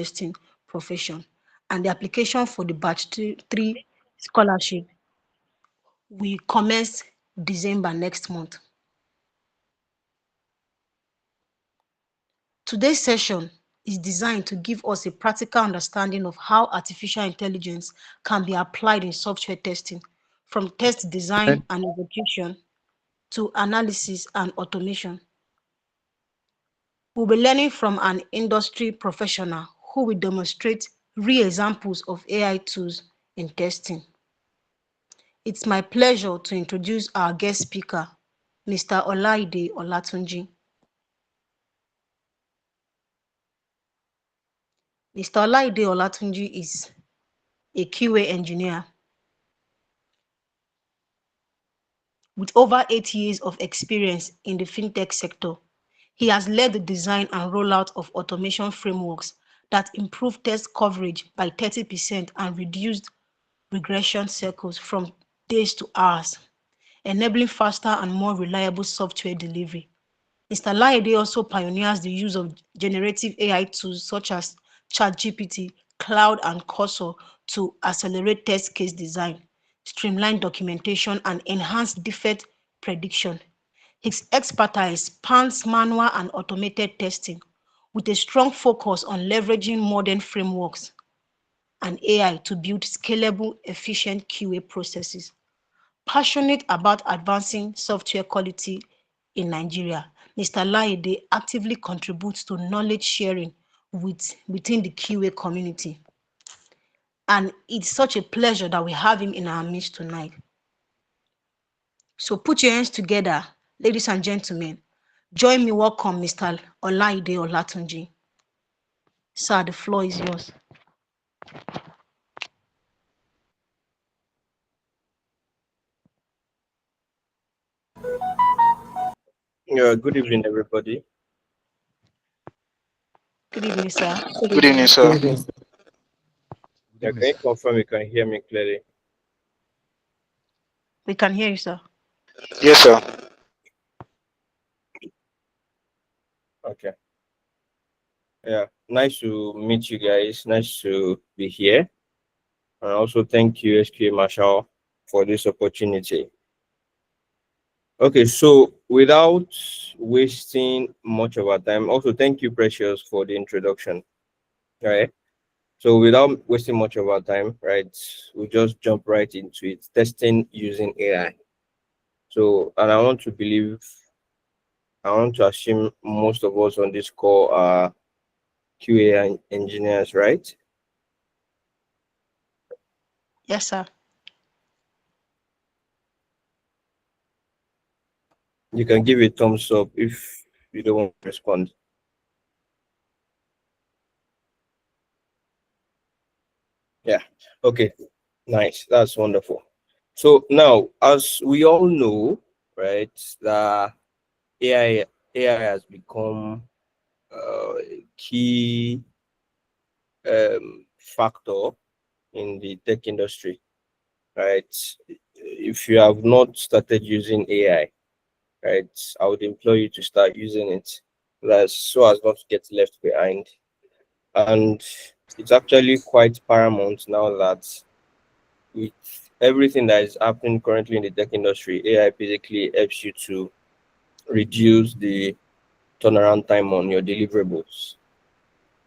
testing profession, and the application for the batch 3 scholarship will commence December next month. Today's session is designed to give us a practical understanding of how artificial intelligence can be applied in software testing, from test design and execution to analysis and automation. We'll be learning from an industry professional who will demonstrate real examples of AI tools in testing. It's my pleasure to introduce our guest speaker, Mr. Olaide Olatunji. Mr. Olaide Olatunji is a QA engineer with over 8 years of experience in the fintech sector. He has led the design and rollout of automation frameworks that improve test coverage by 30% and reduced regression cycles from days to hours, enabling faster and more reliable software delivery. Mr. Laide also pioneers the use of generative AI tools such as ChatGPT, Cloud, and Cursor to accelerate test case design, streamline documentation, and enhance defect prediction. His expertise spans manual and automated testing, with a strong focus on leveraging modern frameworks and AI to build scalable, efficient QA processes. Passionate about advancing software quality in Nigeria, Mr. Laide actively contributes to knowledge sharing within the QA community. And it's such a pleasure that we have him in our midst tonight. So put your hands together, ladies and gentlemen. Join me welcome Mr. Olaide Olatunji. Sir, the floor is yours. Good evening, everybody. Good evening, sir. Good evening, sir. Yeah, can you confirm you can hear me clearly? We can hear you, sir. Yes, sir. Okay. Yeah, nice to meet you guys. Nice to be here. And also thank you, SQ Marshall, for this opportunity. Okay, so without wasting much of our time, also thank you, Precious, for the introduction. All right. So without wasting much of our time, right, we'll just jump right into it, testing using AI. So, and I want to assume most of us on this call are QA engineers, right? Yes, sir. You can give a thumbs up if you don't want to respond. Yeah. Okay. Nice. That's wonderful. So now, as we all know, right, the AI has become a key factor in the tech industry, right? If you have not started using AI, right, I would implore you to start using it, that's so as not to get left behind. And it's actually quite paramount now that with everything that is happening currently in the tech industry, AI basically helps you to reduce the turnaround time on your deliverables.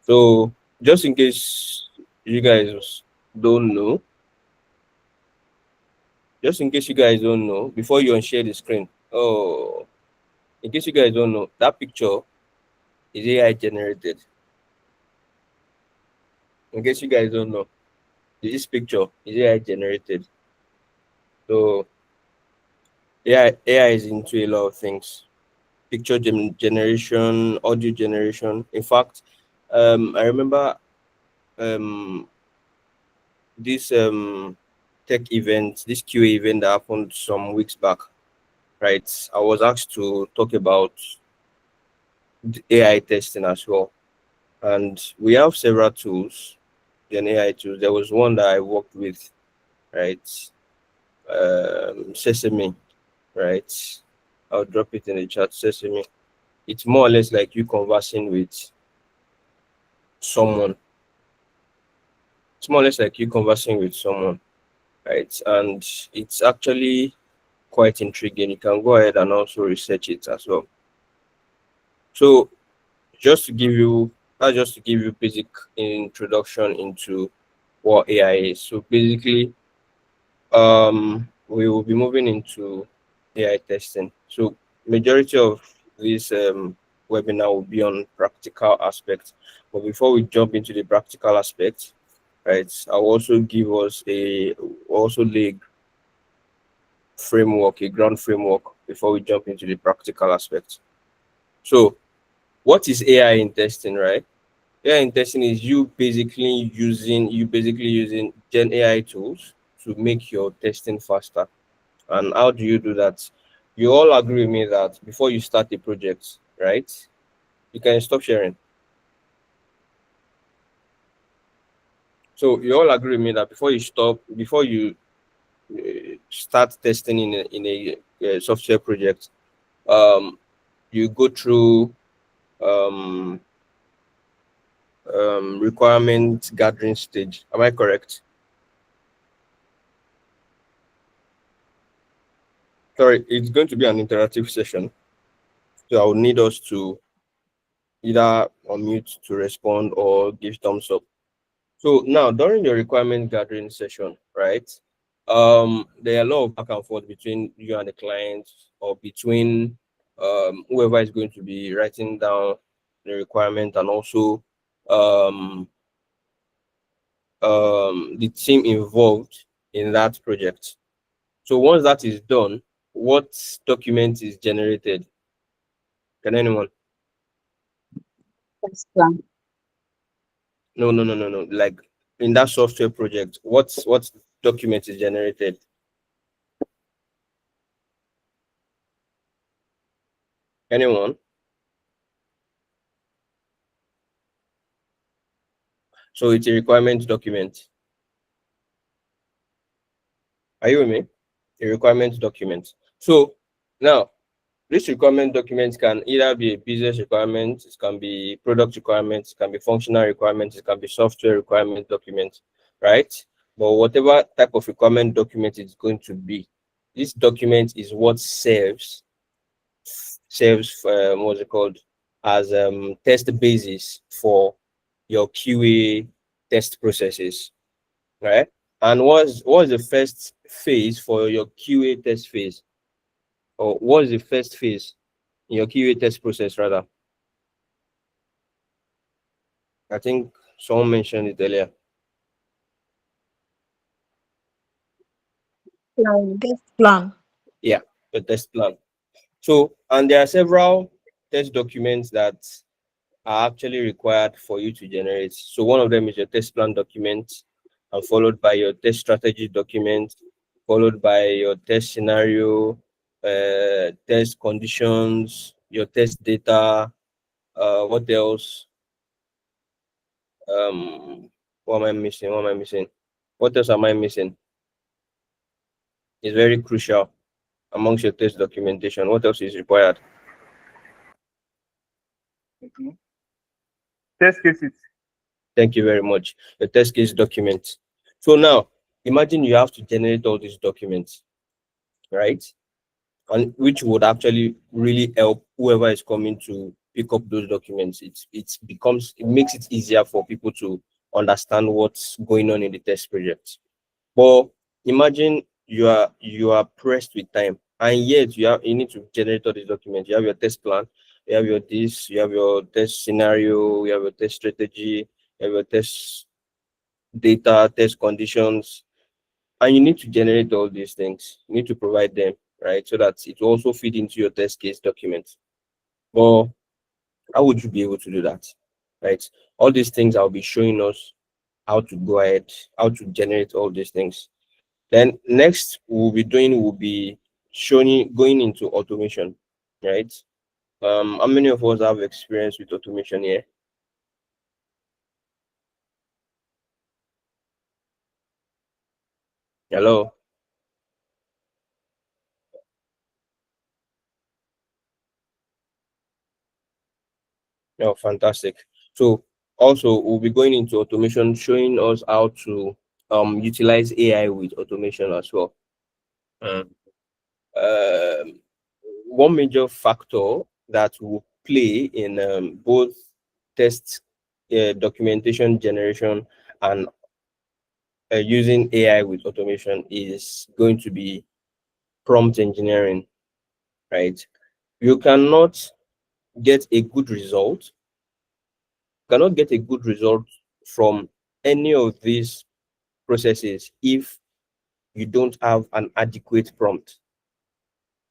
So just in case you guys don't know, before you unshare the screen, in case you guys don't know, that picture is AI generated. In case you guys don't know, this picture is AI generated. So AI is into a lot of things. Picture generation, audio generation. In fact, I remember this tech event, this QA event that happened some weeks back, right? I was asked to talk about the AI testing as well. And we have several tools, an AI tools. There was one that I worked with, right? Sesame, right? I'll drop it in the chat. Sesame. It's more or less like you conversing with someone, It's more or less like you conversing with someone, right? And it's actually quite intriguing. You can go ahead and also research it as well. So just to give you that's just to give you basic introduction into what AI is. So basically, we will be moving into AI testing. So majority of this webinar will be on practical aspects. But before we jump into the practical aspects, right, I'll also give us a also lay framework, a ground framework before we jump into the practical aspects. So what is AI in testing, right? AI in testing is you basically using Gen AI tools to make your testing faster. And how do you do that? You all agree with me that before you start a project, right? You can stop sharing. So you all agree with me that before you start testing in a software project, um, you go through um, requirement gathering stage. Am I correct? Sorry, it's going to be an interactive session, so I will need us to either unmute to respond or give thumbs up. So now during your requirement gathering session, right? There are a lot of back and forth between you and the client or between whoever is going to be writing down the requirement and also um the team involved in that project. So once that is done, what document is generated? Can anyone? Test plan. No, no, no, no, no. Like in that software project, what document is generated? Anyone? So it's a requirement document. Are you with me? A requirement document. So now this requirement document can either be a business requirement, it can be product requirements, it can be functional requirements, it can be software requirement document, right? But whatever type of requirement document it's going to be, this document is what serves what's it called as test basis for your QA test processes, right? And what's the first phase for your QA test phase, or what's the first phase in your QA test process rather? I think someone mentioned it earlier. Test plan. Yeah, the test plan. So, and there are several test documents that are actually required for you to generate. So one of them is your test plan document, and followed by your test strategy document, followed by your test scenario, test conditions, your test data. What else? What am I missing? What am I missing? What else am I missing? It's very crucial amongst your test documentation. What else is required? Test cases. Thank you very much. The test case document. So now, imagine you have to generate all these documents, right? And which would actually really help whoever is coming to pick up those documents. It makes it easier for people to understand what's going on in the test project. But imagine you are pressed with time, and yet you need to generate all these documents. You have your test plan, you have your test scenario, you have your test strategy, you have your test data, test conditions, and you need to generate all these things. You need to provide them, right, so that it will also fit into your test case document. But how would you be able to do that, right? All these things I'll be showing us how to go ahead, how to generate all these things. Then next we'll be showing going into automation, right? How many of us have experience with automation here? Hello. Oh, fantastic. So Also, we'll be going into automation, showing us how to utilize AI with automation as well. Mm. Um, One major factor that will play in both test documentation generation and using AI with automation is going to be prompt engineering, right? You get a good result, cannot get a good result from any of these processes if you don't have an adequate prompt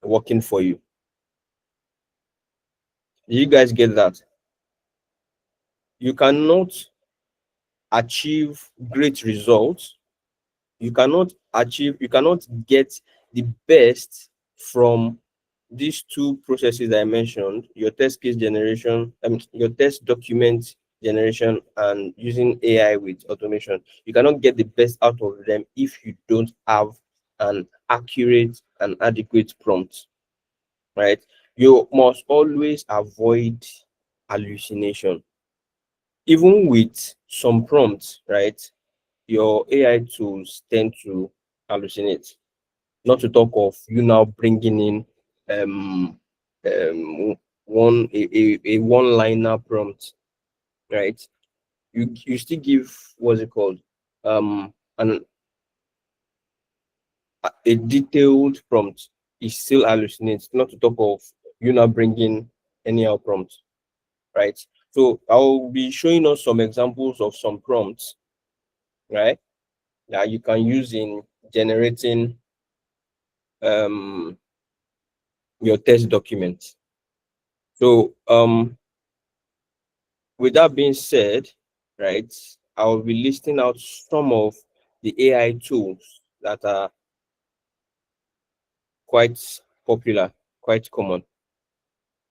working for you. Do you guys get that? You cannot achieve great results. You cannot get the best from these two processes that I mentioned, your test case generation, your test document generation, and using AI with automation. You cannot get the best out of them if you don't have an accurate and adequate prompt, right? You must always avoid hallucination. Even with some prompts, right? Your AI tools tend to hallucinate. Not to talk of you now bringing in um a one-liner prompt, right? You still give, what's it called, an a detailed prompt. It still hallucinates. Not to talk of you now bringing anyhow prompt, right? So I'll be showing us some examples of some prompts, right, that you can use in generating um your test document. So with that being said, right, I'll be listing out some of the AI tools that are quite popular, quite common.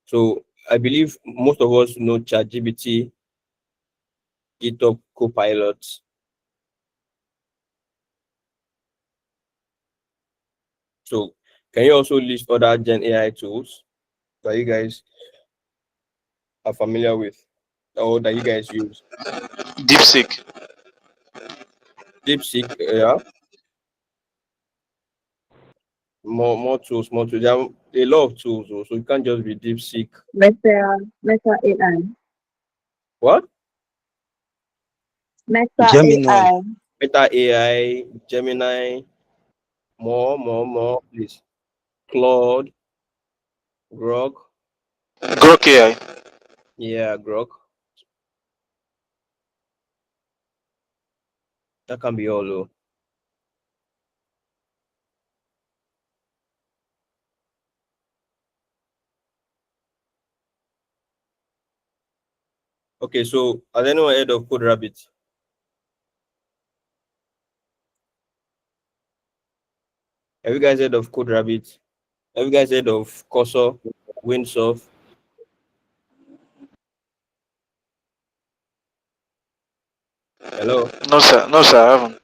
So I believe most of us know ChatGPT, GitHub Copilot. So can you also list other Gen AI tools that you guys are familiar with or that you guys use? DeepSeek. DeepSeek, yeah, more tools, more tools. There are a lot of tools, so you can't just be DeepSeek. Meta AI. What? Meta Gemini. AI. Meta AI, Gemini, more, please. Claude, Grok, Grok AI. yeah, Grok. That can be all low. Okay, so has anyone heard of Code Rabbit? Have you guys heard of Code Rabbit? Have you guys heard of Cursor, Windsurf? Hello? No sir, no sir, I haven't.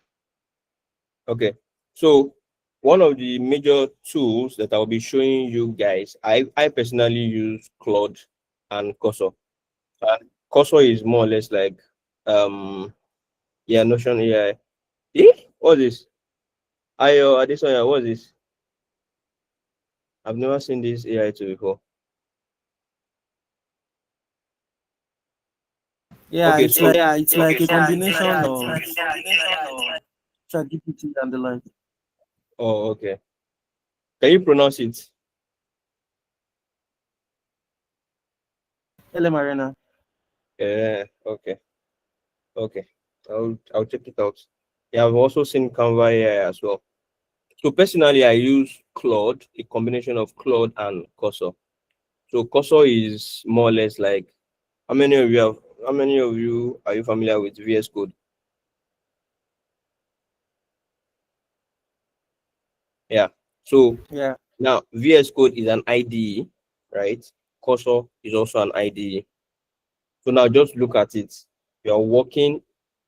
Okay, so one of the major tools that I'll be showing you guys, I personally use Claude and Cursor. And Cursor is more or less like, yeah, Notion AI. Eh? What is this? Ayo, Adesoya, what is this? I've never seen this AI tool before. Yeah, Okay, so it's like a combination of ChatGPT and the like. oh, okay. Can you pronounce it? LM Arena. Yeah, okay, okay. I'll check it out. Yeah, I've also seen Canva AI as well. So personally, I use Claude, a combination of Claude and Cursor. So Cursor is more or less like, how many of you are you familiar with VS Code? Yeah. So Yeah. now VS Code is an IDE, right? Cursor is also an IDE. So now just look at it. You're working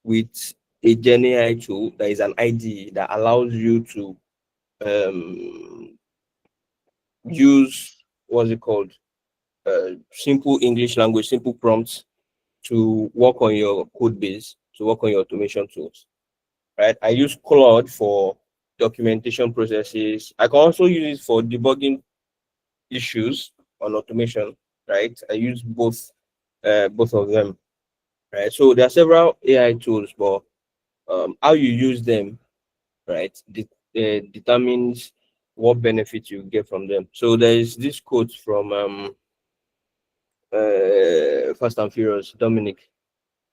with a Gen AI tool that is an IDE that allows you to use, what's it called? Simple English language, simple prompts, to work on your code base, to work on your automation tools, right? I use Claude for documentation processes. I can also use it for debugging issues on automation, right? I use both of them, right? So there are several AI tools, but how you use them, right, determines what benefit you get from them. So there is this quote from Fast and Furious, Dominic,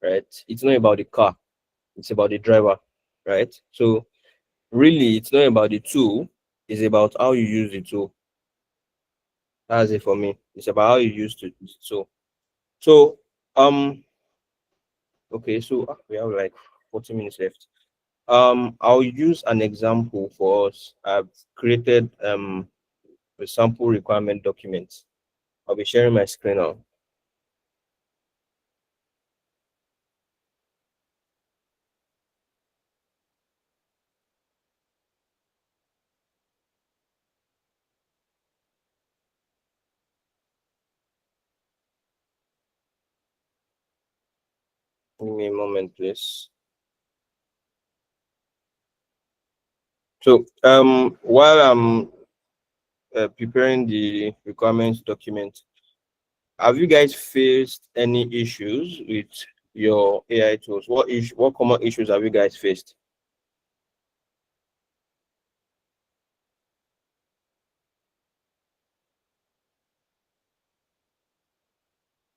right? It's not about the car, it's about the driver, right? So really, it's not about the tool, it's about how you use the tool. That's it for me. It's about how you use the tool. So um okay, so we have like 40 minutes left. I'll use an example for us. I've created a sample requirement document. I'll be sharing my screen now. Give me a moment, please. So while I'm preparing the requirements document, have you guys faced any issues with your AI tools? What common issues have you guys faced?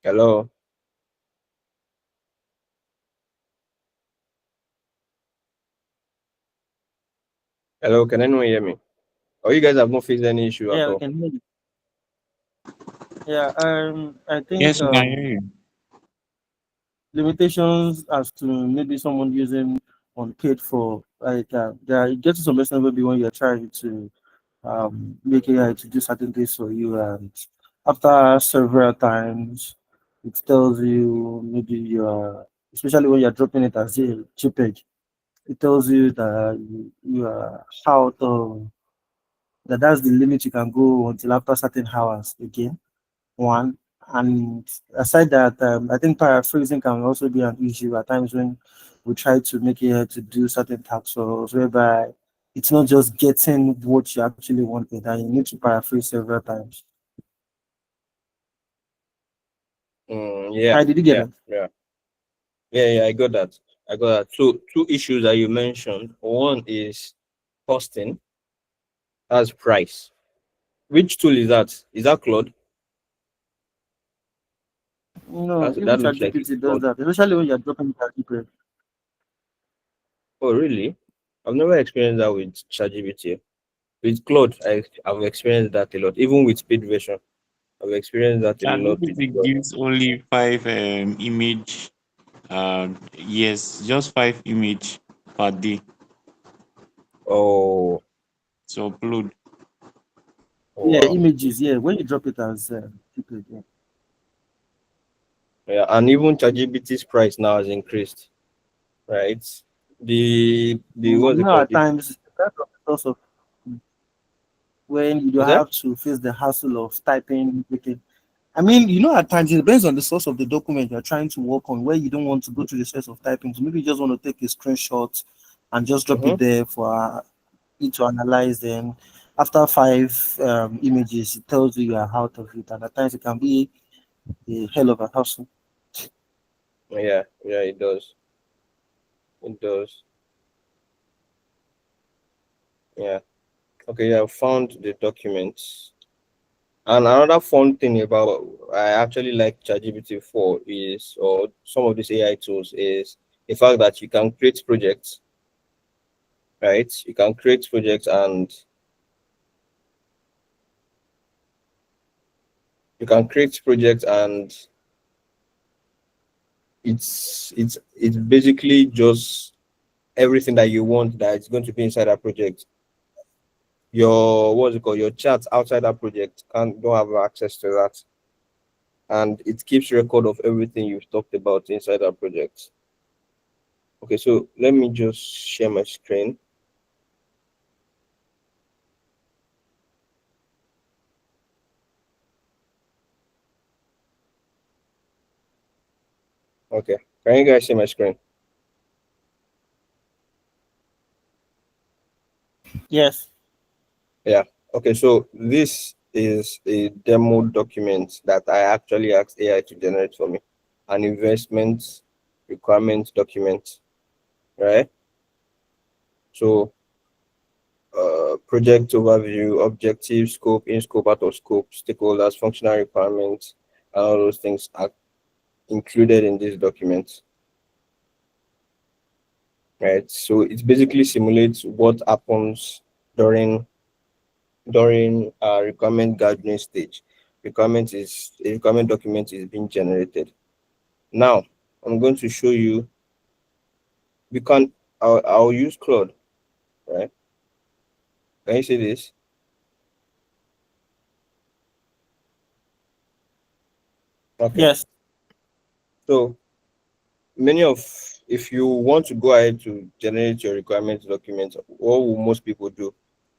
Hello? Hello, can anyone hear me? Or you guys have not faced any issue at Yeah, we all? can hear you. Yeah, I think Yes, we can hear you. limitations as to maybe someone using unpaid for like there are getting some lesson maybe when you're trying to make AI to do certain things for you, and after several times it tells you maybe you are, especially when you're dropping it as a JPEG, it tells you that you are out of that's the limit you can go until after certain hours again. One. And aside that, I think paraphrasing can also be an issue at times when we try to make it to do certain tasks or whereby it's not just getting what you actually wanted and you need to paraphrase several times. Yeah, I did you get yeah, that? yeah, yeah. I got that. I got that. So two issues that you mentioned. One is costing, that's price. Which tool is that? Is that Claude? No, even That looks like it's ChatGPT does Claude. that, especially when you're dropping it. Oh, really? I've never experienced that with ChatGPT. With Claude, I've experienced that a lot. Even with paid version, I've experienced that a lot with ChatGPT Claude. gives only five image. Yes, just five image per day Oh, to upload. oh Yeah, wow. images. Yeah, when you drop it as JPEG, yeah. Yeah, and even ChatGPT's price now has increased, right? The what's it called? At times it's kind of source of when you Is don't that? have to face the hassle of typing. I mean, at times it depends on the source of the document you're trying to work on, where you don't want to go through the stress of typing. So maybe you just want to take a screenshot and just drop it Mm-hmm. there for it to analyze. Then after five images, it tells you are out of it. And at times it can be a hell of a hassle. Yeah, yeah, it does. It does. Yeah. Okay, yeah, I found the documents. And another fun thing about I actually like ChatGPT for is, or some of these AI tools is the fact that you can create projects, right? You can create projects and you can create projects and it's basically just everything that you want that is going to be inside that project. Your what's it called? Your chats outside that project don't have access to that, and it keeps record of everything you've talked about inside that project. Okay, so let me just share my screen. Okay. Can you guys see my screen? Yes. Yeah. Okay. So this is a demo document that I actually asked AI to generate for me, an investment requirement document, right? So project overview, objective, scope, in scope, out of scope, stakeholders, functional requirements, and all those things are included in this document, right? So it basically simulates what happens during requirement gathering stage. Requirement document is being generated. Now I'm going to show you. We can I'll use Claude, right? Can you see this? Okay. Yes. So many of if you want to go ahead to generate your requirement document, what will most people do?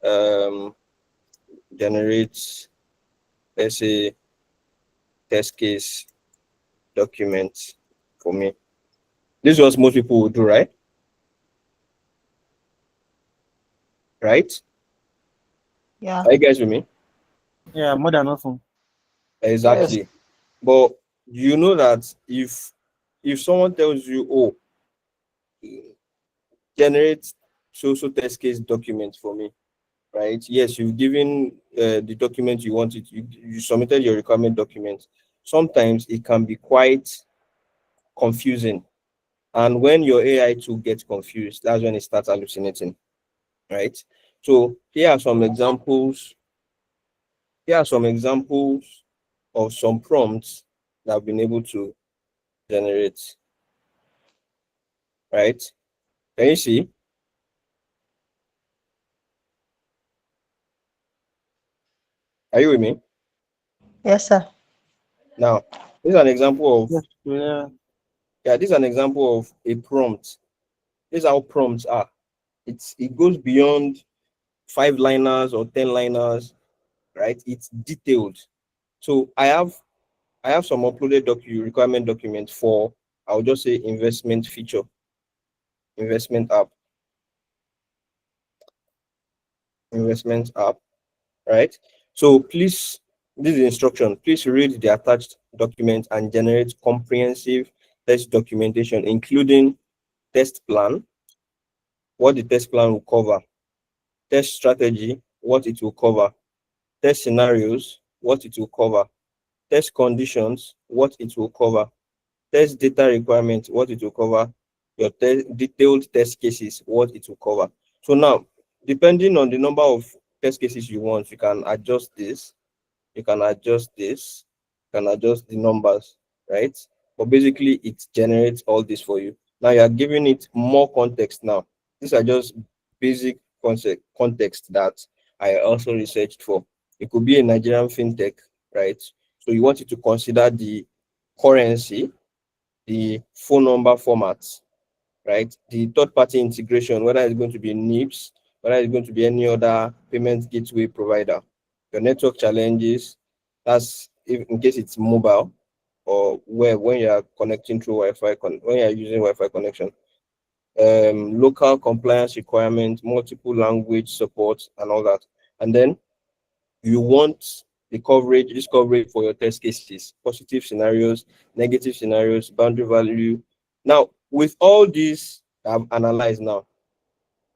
Um, generate, let's say, test case document for me. This is what most people will do, right? Right? Yeah. Are you guys with me? Yeah, more than often. Yes. Exactly. But you know that if someone tells you, oh, generate so test case document for me, right? Yes, you've given the document you wanted. You submitted your requirement document. Sometimes it can be quite confusing, and when your AI tool gets confused, that's when it starts hallucinating, right? So here are some examples. Here are some examples of some prompts that I've been able to generate, right? Can you see? Are you with me? Yes, sir. Now, this is an example of Yes. Yeah. yeah, this is an example of a prompt. This is how prompts are. It goes beyond five liners or 10 liners, right? It's detailed. So I have some uploaded requirement documents for, I'll just say, investment feature, investment app, investment app, right? So please, this is instruction. Please read the attached document and generate comprehensive test documentation, including test plan, what the test plan will cover, test strategy, what it will cover, test scenarios, what it will cover, test conditions, what it will cover, test data requirements, what it will cover, your detailed test cases, what it will cover. So now, depending on the number of test cases you want, you can adjust this, you can adjust this, you can adjust the numbers, right? But basically, it generates all this for you. Now you are giving it more context now. These are just basic context that I also researched for. It could be a Nigerian fintech, right? So you want it to consider the currency, the phone number formats, right? The third-party integration, whether it's going to be NIPS, whether it's going to be any other payment gateway provider, your network challenges, that's if, in case it's mobile or where when you are connecting through Wi-Fi, when you are using Wi-Fi connection, local compliance requirements, multiple language support, and all that. And then you want this coverage for your test cases, positive scenarios, negative scenarios, boundary value. Now, with all these I've analyzed now,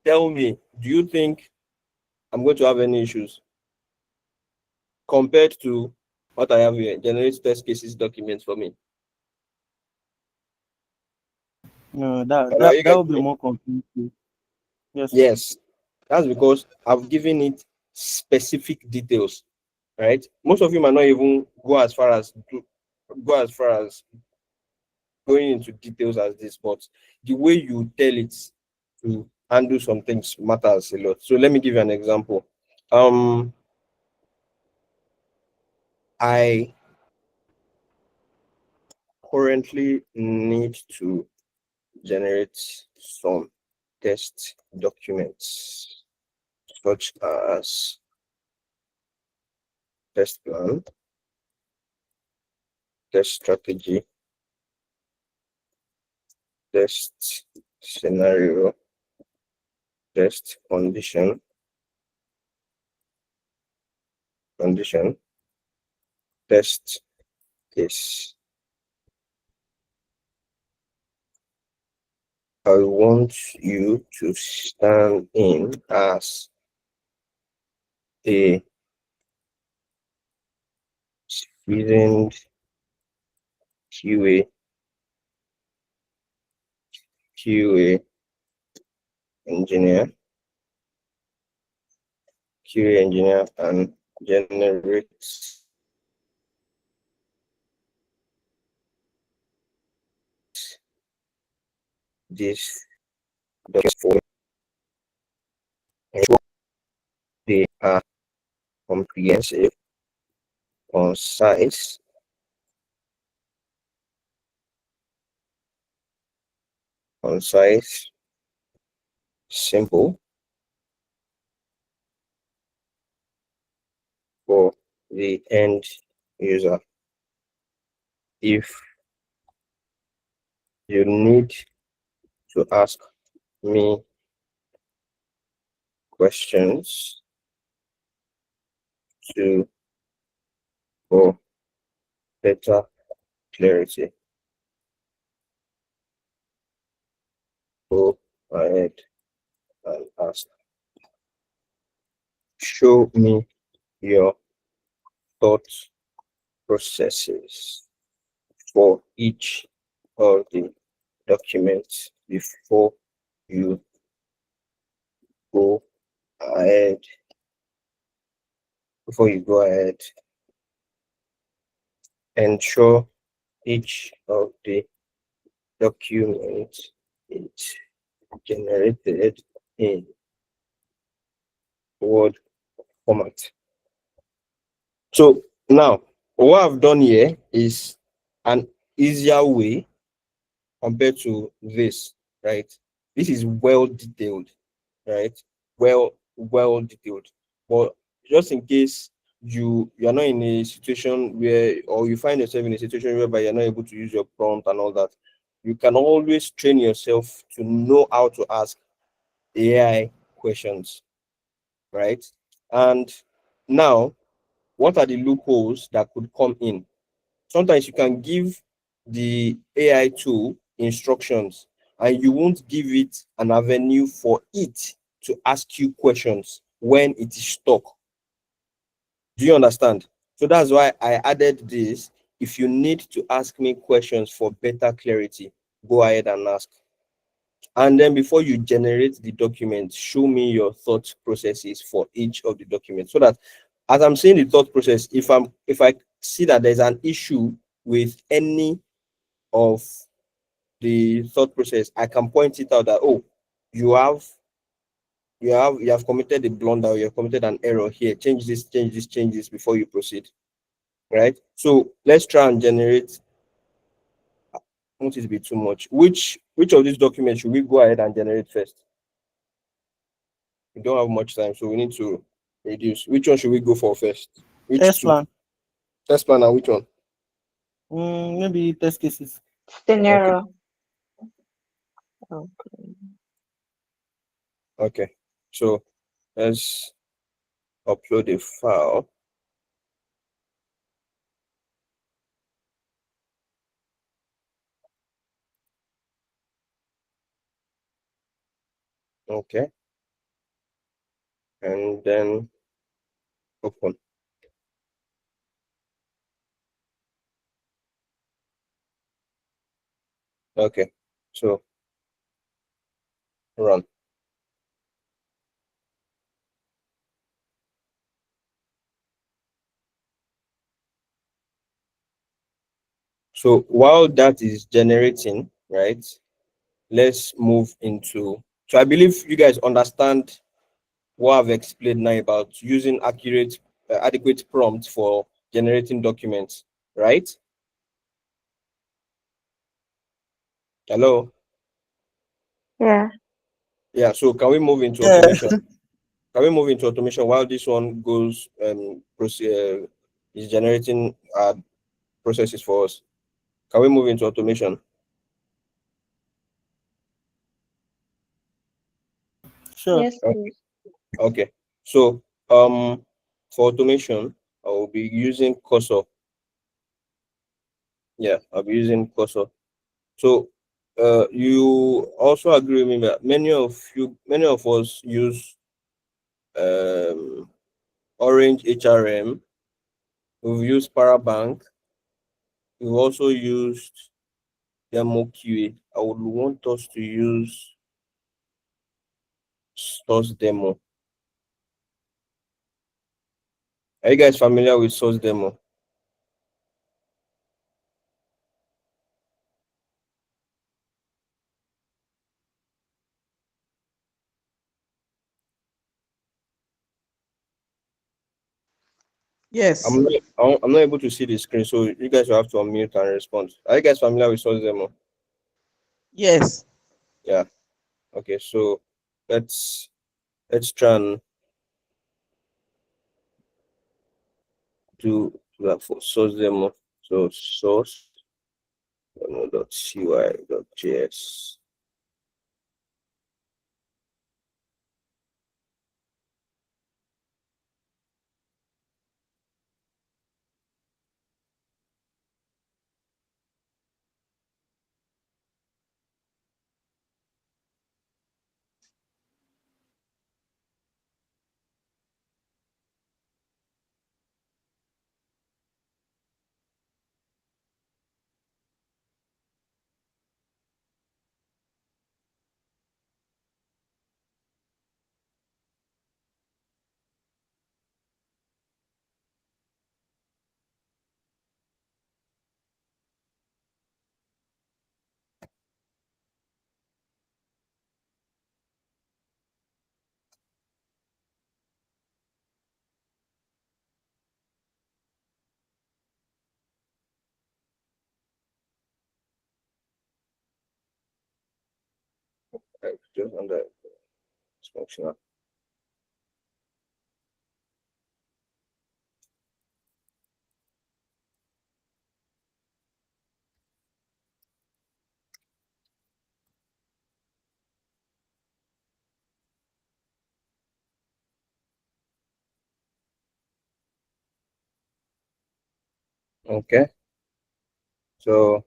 tell me, do you think I'm going to have any issues compared to what I have here? Generate test cases documents for me. No, that Hello, are that you that guys would with be me? more confusing. Yes. Yes, that's because I've given it specific details, right? Most of you might not even go as far as going into details as this, but the way you tell it to handle some things matters a lot. So let me give you an example. I currently need to generate some test documents, such as test plan, test strategy, test scenario, test condition, test case. I want you to stand in as a seasoned QA engineer, QA engineer, and generate this document for ensure they are comprehensive, concise, simple for the end user. If you need to ask me questions to for better clarity, go ahead and ask. Show me your thought processes for each of the documents before you go ahead. Ensure each of the documents is generated in Word format. So now what I've done here is an easier way compared to this, right? This is well detailed, right? Well detailed. But just in case you're not in a situation where, or you find yourself in a situation whereby you're not able to use your prompt and all that, you can always train yourself to know how to ask AI questions, right? And now, what are the loopholes that could come in? Sometimes you can give the AI tool instructions and you won't give it an avenue for it to ask you questions when it is stuck. Do you understand? So that's why I added this. If you need to ask me questions for better clarity, go ahead and ask. And then before you generate the document, show me your thought processes for each of the documents, so that as I'm saying the thought process, if I see that there's an issue with any of the thought process, I can point it out that, oh, you have committed a blunder, or you have committed an error here. Change this before you proceed. Right? So let's try and generate. Won't it be too much? Which of these documents should we go ahead and generate first? We don't have much time, so we need to reduce. Which one should we go for first? Which Test two? plan. Test plan and which one? Maybe test cases. Scenario. Okay. So let's upload a file. Okay. And then open. Okay. So run. So while that is generating, right, let's move into. So I believe you guys understand what I've explained now about using adequate prompts for generating documents, right? Hello? Yeah. Yeah, so can we move into Yeah. automation? Can we move into automation while this one goes is generating uh, processes for us? Can we move into automation? Sure. Yes, Okay. please. Okay. So for automation, I will be using Cursor. Yeah, I'll be using Cursor. So you also agree with me that many of us use um Orange HRM, we've used Parabank, we've also used Demo QA. I would want us to use Source Demo. Are you guys familiar with Source Demo? Yes. I'm not able to see the screen, so you guys will have to unmute and respond. Are you guys familiar with Source Demo? Yes. Yeah. Okay. So let's let's try and do that for Source Demo. So Source demo.cy.js. Just under this functional. Okay. So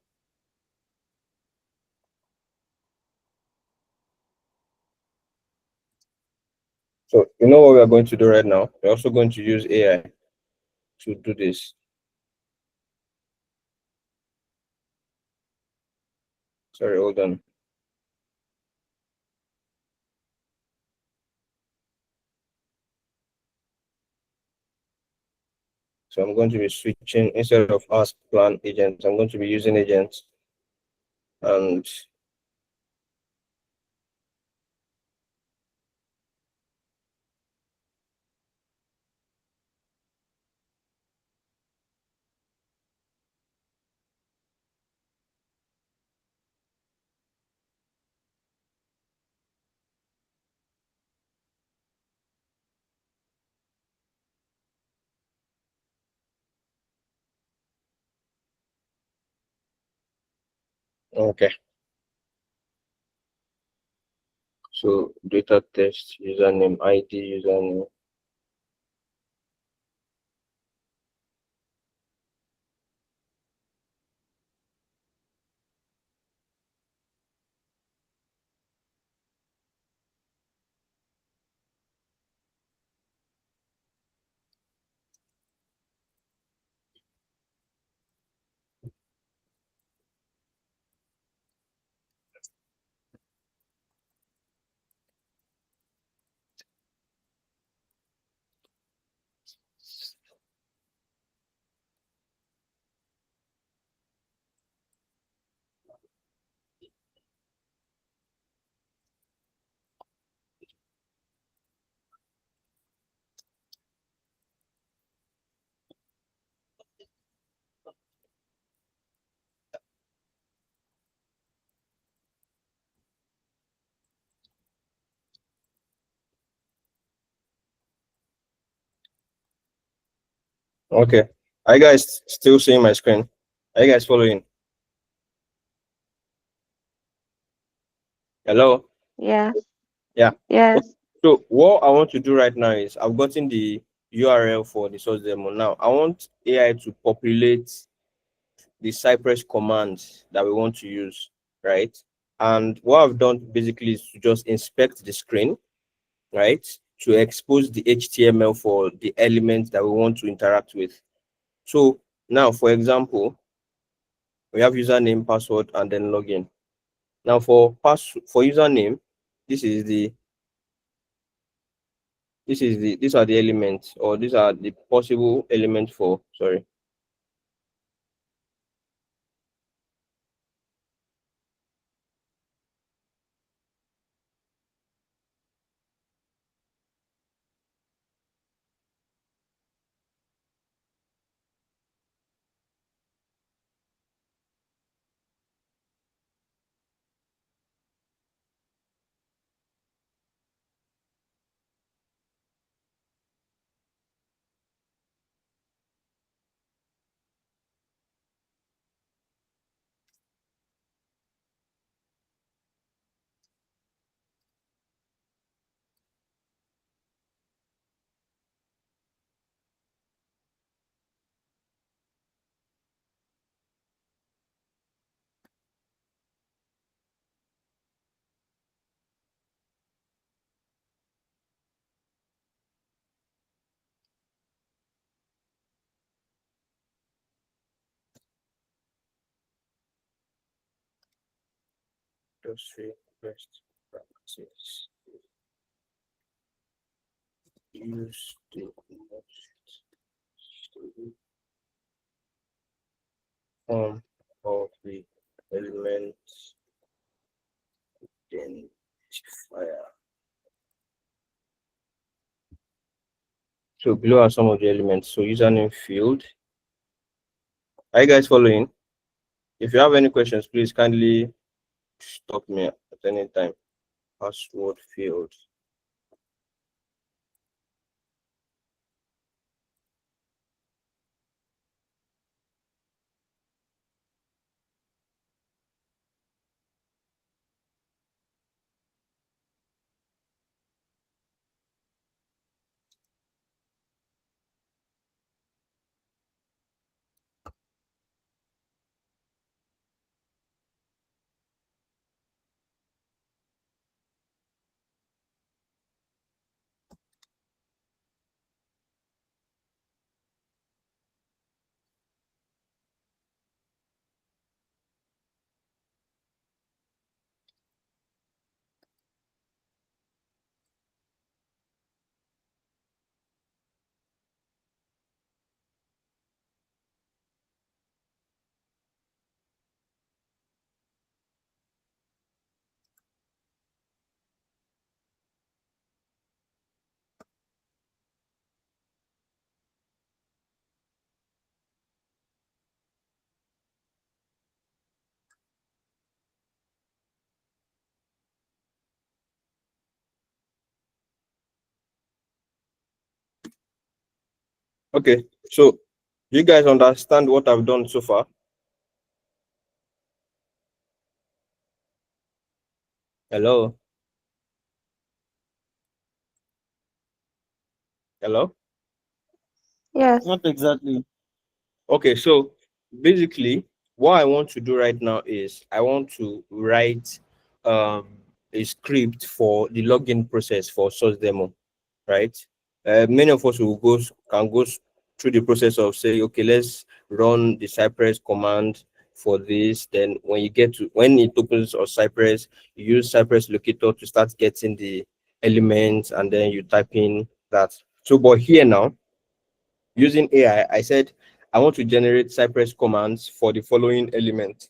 you know what we are going to do right now? We're also going to use AI to do this. Sorry, hold on. So I'm going to be switching instead of ask plan agents, I'm going to be using agents. And okay. So data test, username, ID, username. Okay. Are you guys still seeing my screen? Are you guys following? Hello? Yes. Yeah. Yes. So what I want to do right now is I've gotten the URL for the source demo. Now I want AI to populate the Cypress commands that we want to use, right? And what I've done basically is to just inspect the screen, right? To expose the HTML for the elements that we want to interact with. So now, for example, we have username, password, and then login. Now for username, this is the these are the elements, or these are the possible elements for, sorry. Industry best practice. Use the most form of the element identifier. So below are some of the elements. So username field. Are you guys following? If you have any questions, please kindly stop me at any time. Password field. Okay, so you guys understand what I've done so far? Hello? Hello? Yes. Not exactly. Okay, so basically, what I want to do right now is I want to write um, a script for the login process for source demo, right? Many of us can go through the process of say, okay, let's run the Cypress command for this. Then when it opens on Cypress, you use Cypress locator to start getting the elements, and then you type in that. So, but here now, using AI, I said I want to generate Cypress commands for the following element.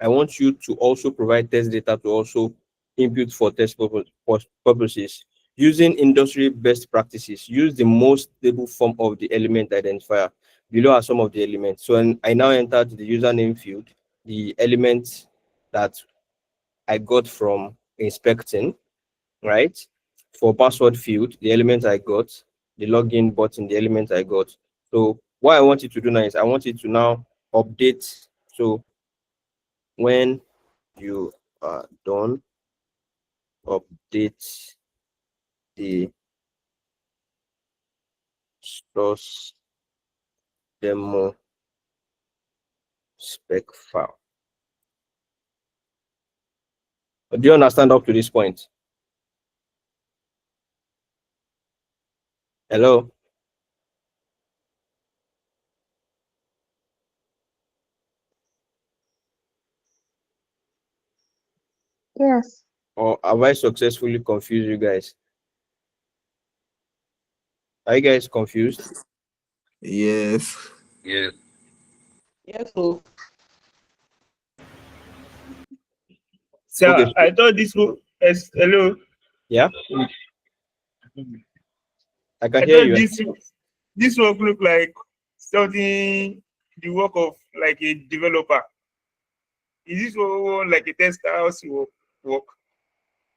I want you to also provide test data to also input for test purposes. Using industry best practices, use the most stable form of the element identifier. Below are some of the elements. So I now entered the username field, the elements that I got from inspecting, right? For password field, the element I got, the login button, the element I got. So what I want you to do now is I want you to now update. So when you are done, update the source demo spec file. Do you understand up to this point? Hello? Yes. Or have I successfully confused you guys? Are you guys confused? Yes. Yeah. Yes, so Okay. Sir, I thought this was hello. Yeah, I can I hear thought you. this work look like something the work of like a developer. Is this one like a tester house work?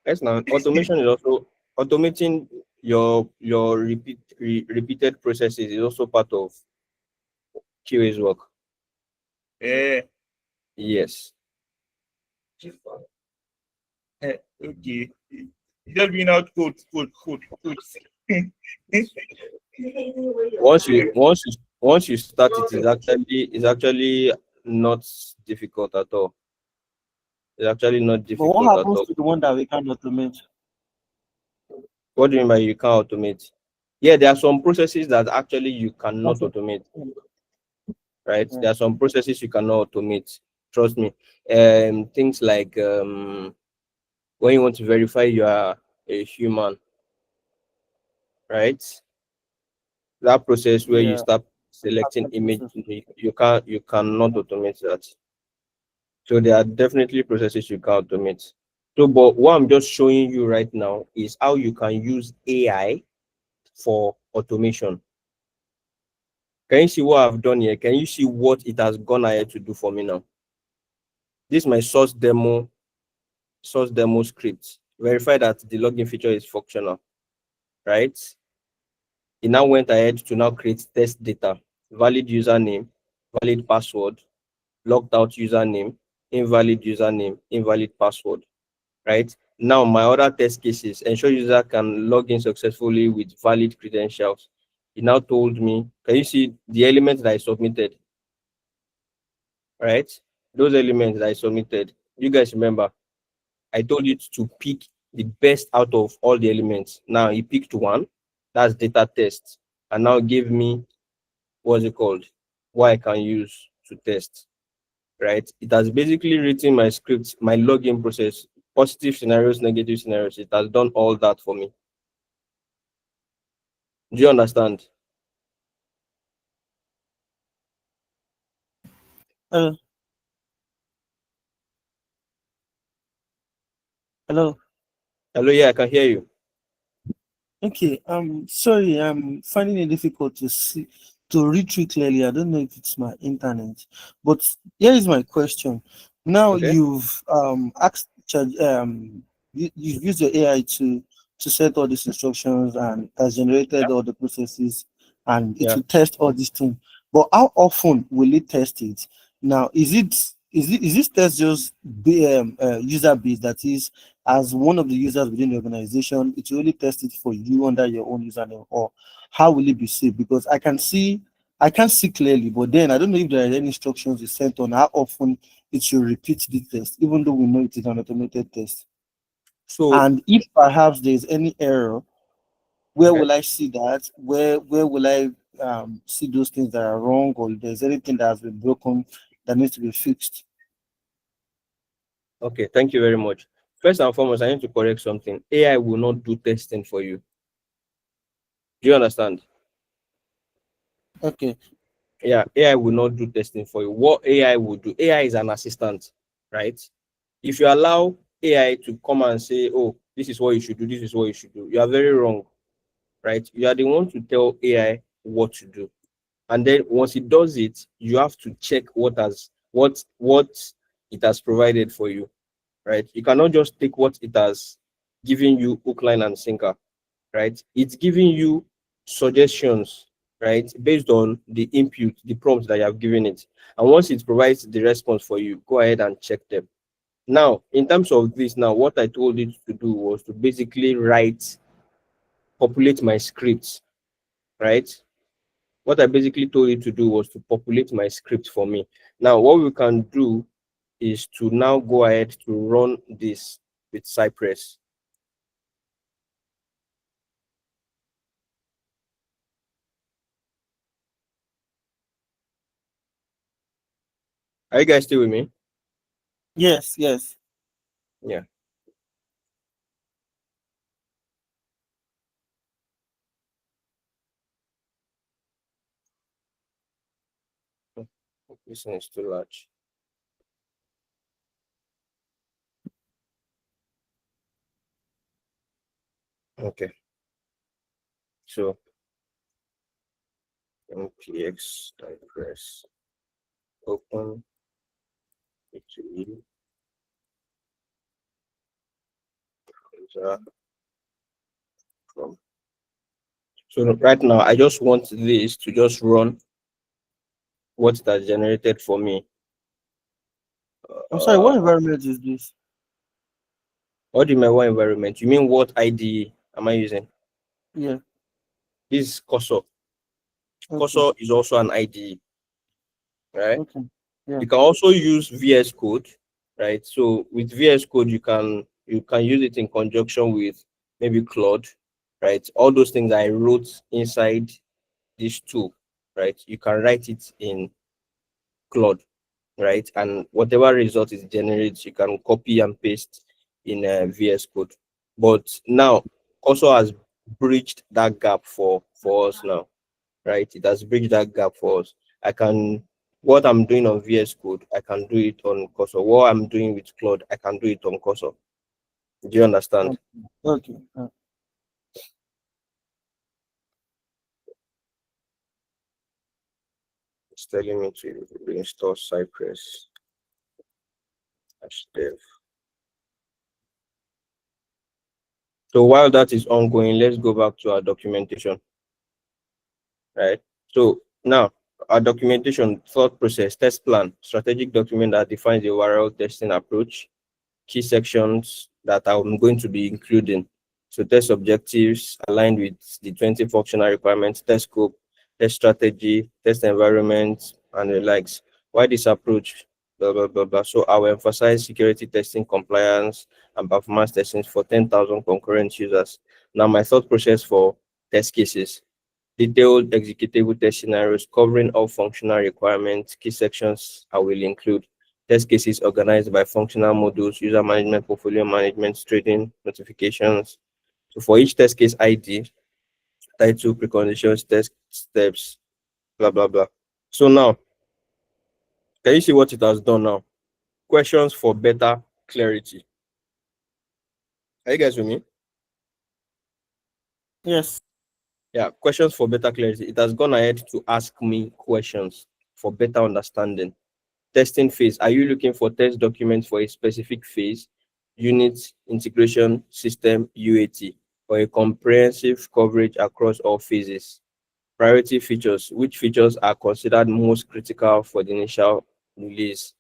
Yes, now automation is also automating your repeated processes is also part of QA's work. Yeah. Yes. Okay. Just bring out code. Once you start, it's actually not difficult at all. It's actually not But what difficult at happens all. to the one that we can't automate? What do you mean by you can't automate? Yeah, there are some processes that actually you cannot That's it. automate, right? Yeah. There are some processes you cannot automate. Trust me. Things like when you want to verify you are a human, right? That process where you Yeah. start selecting That image, process. you cannot automate that. So there are definitely processes you can automate. So, but what I'm just showing you right now is how you can use AI for automation. Can you see what I've done here? Can you see what it has gone ahead to do for me now? This is my source demo script. Verify that the login feature is functional, right? It now went ahead to now create test data, valid username, valid password, logged out username, invalid password, right? Now, my other test cases ensure user can log in successfully with valid credentials. It now told me, can you see the elements that I submitted, right? Those elements that I submitted, you guys remember, I told it to pick the best out of all the elements. Now, he picked one, that's data test, and now give me, what's it called, what I can use to test, right? It has basically written my script, my login process, positive scenarios, negative scenarios. It has done all that for me. Do you understand? Hello. Hello. Hello, yeah, I can hear you. Okay. Sorry. I'm finding it difficult to read through clearly. I don't know if it's my internet, but here is my question. Now Okay. you've asked you've used your AI to set all these instructions and has Yeah. generated all the processes and it Yeah. will test all these things. But how often will it test it? Now, is this test just user based? That is, as one of the users within the organization, it will only test it for you under your own username, or how will it be saved? Because I can't see clearly, but then I don't know if there are any instructions you sent on how often it should repeat the test, even though we know it is an automated test. So, And if perhaps there's any error, where okay. will I see that? Where will I see those things that are wrong, or if there's anything that has been broken that needs to be fixed? Okay, thank you very much. First and foremost, I need to correct something. AI will not do testing for you. Do you understand? Okay. Yeah, AI will not do testing for you. What AI will do, AI is an assistant, right? If you allow AI to come and say, oh, this is what you should do, this is what you should do, you are very wrong, right? You are the one to tell AI what to do. And then once it does it, you have to check what it has provided for you, right? You cannot just take what it has given you hook, line, and sinker, right? It's giving you suggestions, right, based on the input, the prompts that you have given it. And once it provides the response for you, go ahead and check them. Now, in terms of this, now what I told it to do was to basically write populate my scripts, right? What I basically told it to do was to populate my script for me. Now, what we can do is to now go ahead to run this with Cypress. Are you guys still with me? Yes, yes. Yeah. This one is too large. Okay. So npx Cypress open it from. So right now, I just want this to just run what it has generated for me. I'm sorry, what Uh, environment is this? what do you mean, what environment? You mean what IDE am I using? Yeah, This is Cursor. okay, Cursor is also an IDE, right? okay. Yeah, You can also use VS Code, right? So with VS Code, you can use it in conjunction with maybe Claude, right? All those things I wrote inside this tool, right? You can write it in Claude, right? And whatever result it generates, you can copy and paste in VS Code. But now, also has bridged that gap for us now, right? It has bridged that gap for us. I can what I'm doing on VS Code, I can do it on Cursor. What I'm doing with Claude, I can do it on Cursor. Do you understand? okay. It's telling me to install Cypress #dev. So while that is ongoing, let's go back to our documentation, right? So now our documentation, thought process, test plan, strategic document that defines the overall testing approach, key sections that I'm going to be including. So test objectives aligned with the 20 functional requirements, test scope, test strategy, test environment, and the likes. Why this approach? Blah, blah, blah, blah. So I will emphasize security testing, compliance, and performance testing for 10,000 concurrent users. Now, my thought process for test cases: detailed executable test scenarios covering all functional requirements, key sections I will include. Test cases organized by functional modules, user management, portfolio management, trading, notifications. So for each test case ID, title, preconditions, test steps, blah, blah, blah. So now, can you see what it has done now? Questions for better clarity. Are you guys with me? Yes, Yeah, questions for better clarity. It has gone ahead to ask me questions for better understanding. Testing phase. Are you looking for test documents for a specific phase, unit, integration, system, UAT, or a comprehensive coverage across all phases? Priority features. Which features are considered most critical for the initial release?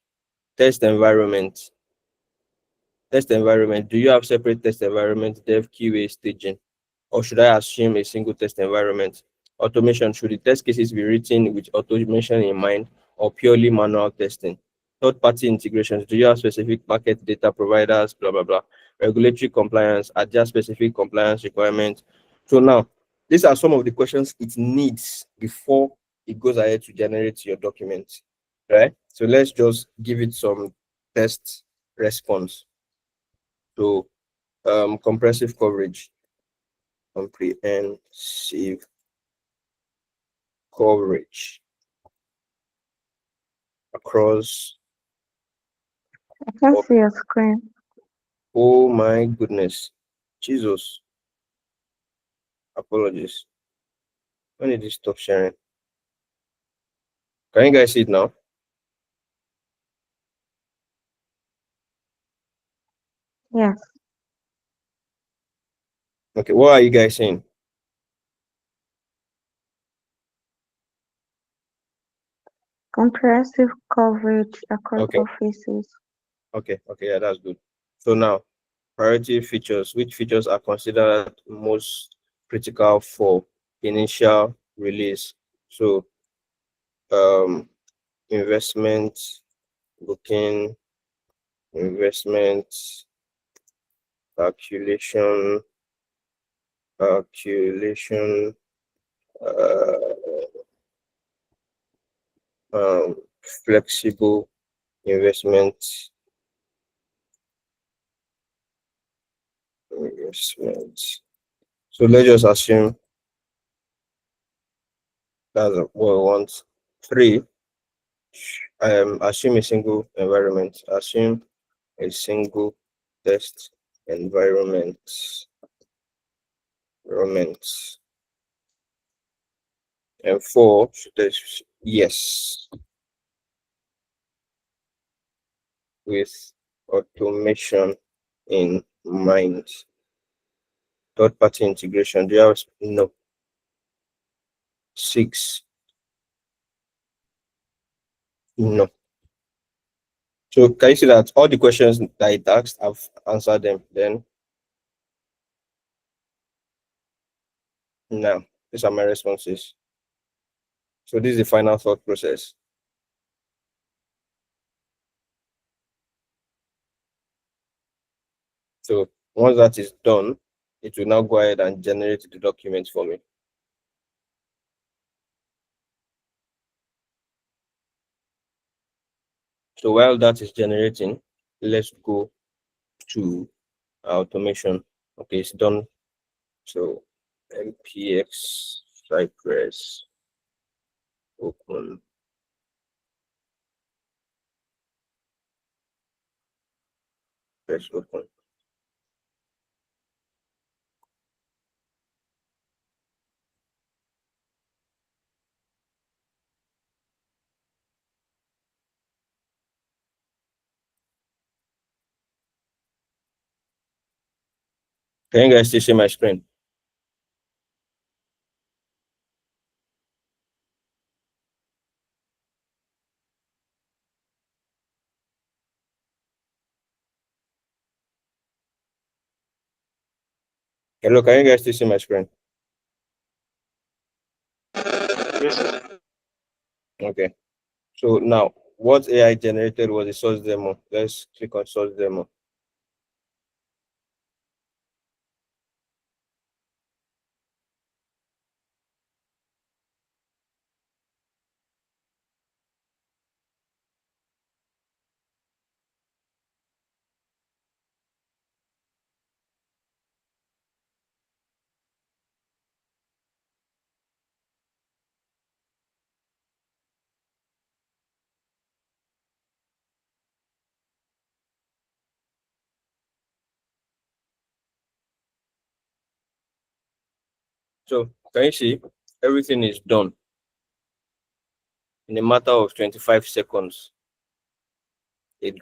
Test environment. Test environment. Do you have separate test environment, dev, QA, staging? Or should I assume a single test environment? Automation. Should the test cases be written with automation in mind or purely manual testing? Third-party integrations. Do you have specific market data providers? Blah, blah, blah. Regulatory compliance. Adjust specific compliance requirements. So now, these are some of the questions it needs before it goes ahead to generate your document, right? So let's just give it some test response. So comprehensive coverage. Comprehensive coverage across. I can't see your screen. Oh my goodness, Jesus! Apologies. When did you stop sharing? Can you guys see it now? Yes. Okay, what are you guys saying? Comprehensive coverage across Okay, offices. okay, yeah, that's good. So now, priority features. Which features are considered most critical for initial release. So investment, booking, investment, calculation, calculation, uh, flexible investment, investment. So let's just assume that's what we want. 3, assume a single environment. Assume a single test environment. Environment. And 4, yes, with automation in mind. Third-party integration. Do you have no? 6, no. So can you see that all the questions that it asked, I've answered them? Then now these are my responses. So this is the final thought process. So once that is done, it will now go ahead and generate the document for me. So while that is generating, let's go to automation. Okay, it's done. So MPX Cypress open. Press open. Can you guys still see my screen? Hello, can you guys still see my screen? Yes, sir. Okay. So now, what AI generated was a source demo. Let's click on source demo. So can you see everything is done in a matter of 25 seconds? It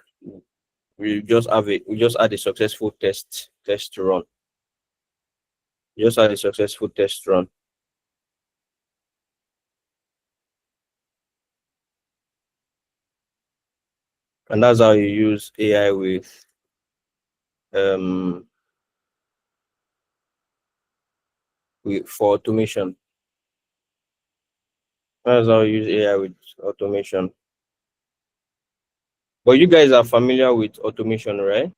we just had a successful test run. Just had a successful test run. And that's how you use AI for automation. That's how you use AI with automation. But you guys are familiar with automation, right?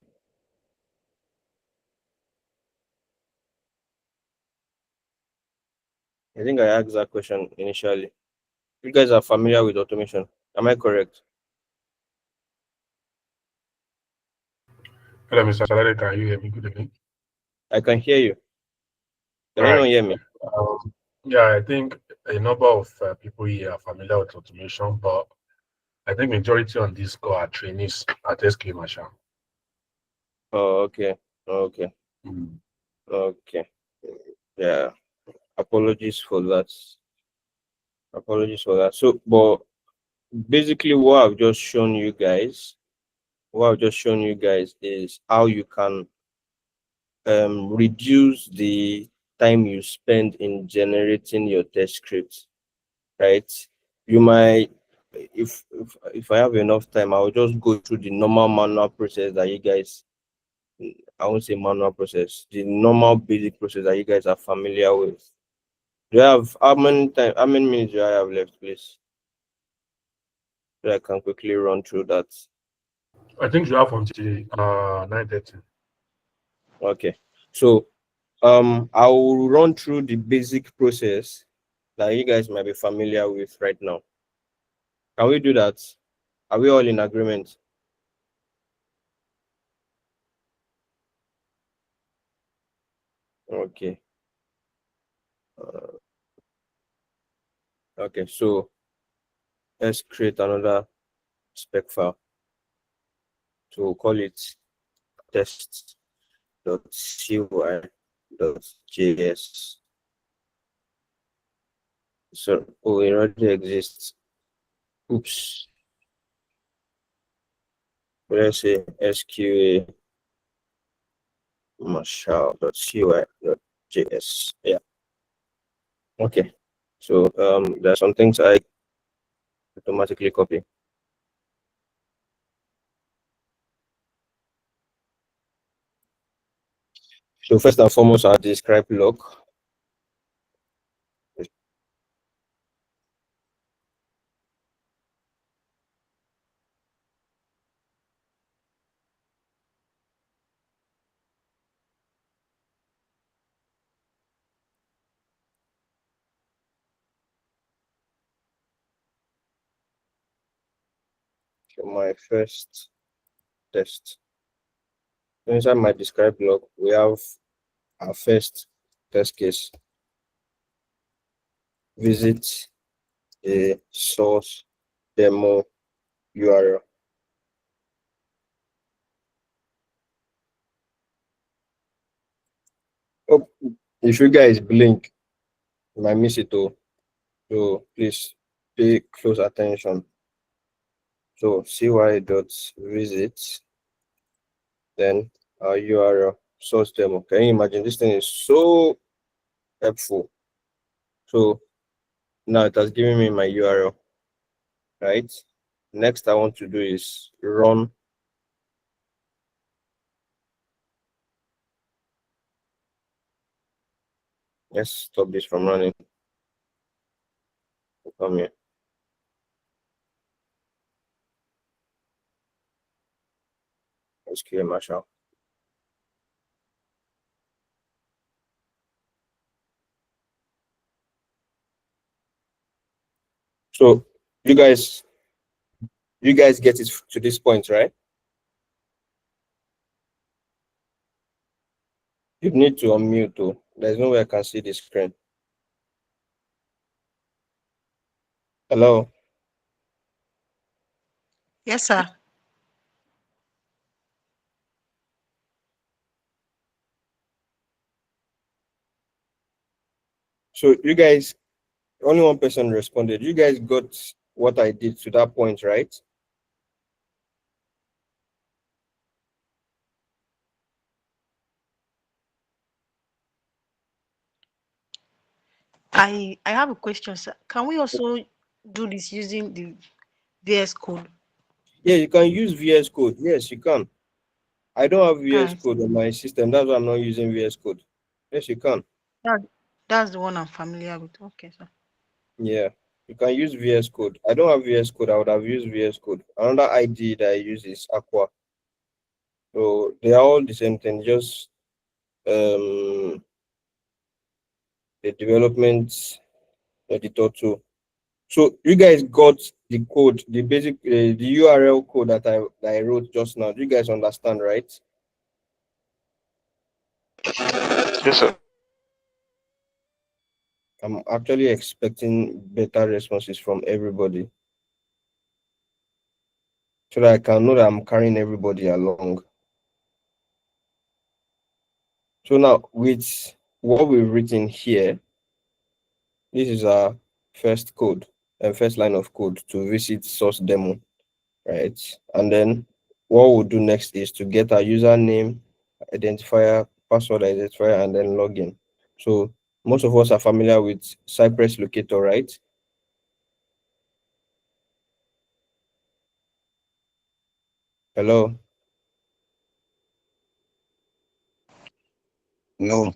I think I asked that question initially. You guys are familiar with automation. Am I correct? Hello, Mr. Salade, can you hear me? Good evening. I can hear you. Can All anyone right. hear me? Yeah, I think a number of people here are familiar with automation, but I think majority on this call are trainees at SK Marshall. Oh, okay. Okay. Mm. Okay. Yeah. Apologies for that. Apologies for that. So, but basically, what I've just shown you guys is how you can reduce the time you spend in generating your test scripts, right? You might, if I have enough time, I'll just go through the normal manual process that you guys I won't say manual process, the normal basic process that you guys are familiar with. Do you have how many minutes do I have left, please? So I can quickly run through that. I think you have until 9:30. Okay. So I will run through the basic process that you guys might be familiar with right now. Can we do that? Are we all in agreement? Okay. Okay, so let's create another spec file. So we'll call it test.cy.js. So it already exists. Oops. Let's say sqa marshall.cy.js. Yeah. Okay. So there's some things I automatically copy. So first and foremost, I'll describe block. So my first test. So inside my describe block, we have our first test case. Visit a source demo URL. Oh, if you guys blink, you might miss it too. So please pay close attention. So cy.visit, then our URL source demo. Can you imagine? This thing is so helpful. So now it has given me my URL, right? Next I want to do is run. Let's stop this from running. Come here. Let's clear Marshall. So you guys get it to this point, right? You need to unmute too. There's no way I can see the screen. Hello. Yes, sir. So you guys, only one person responded. You guys got what I did to that point, right? I have a question, sir. Can we also do this using the VS Code? Yeah, you can use VS Code. Yes, you can. I don't have All VS right. Code on my system. That's why I'm not using VS Code. Yes, you can. That, that's the one I'm familiar with. Okay, sir. Yeah, you can use VS Code. I don't have VS Code. I would have used VS Code. Another ID that I use is Aqua. So they are all the same thing. Just the development editor too. So you guys got the code, the basic, the URL code that I wrote just now. Do you guys understand, right? Yes, sir. I'm actually expecting better responses from everybody, so that I can know that I'm carrying everybody along. So now with what we've written here, this is our first code and first line of code to visit source demo, right? And then what we'll do next is to get our username, identifier, password identifier, and then login. So most of us are familiar with Cypress Locator, right? Hello. No.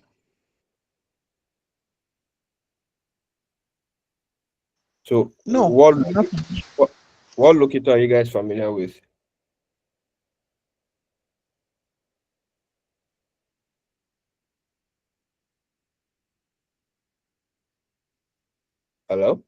So No, what locator are you guys familiar with? Hello?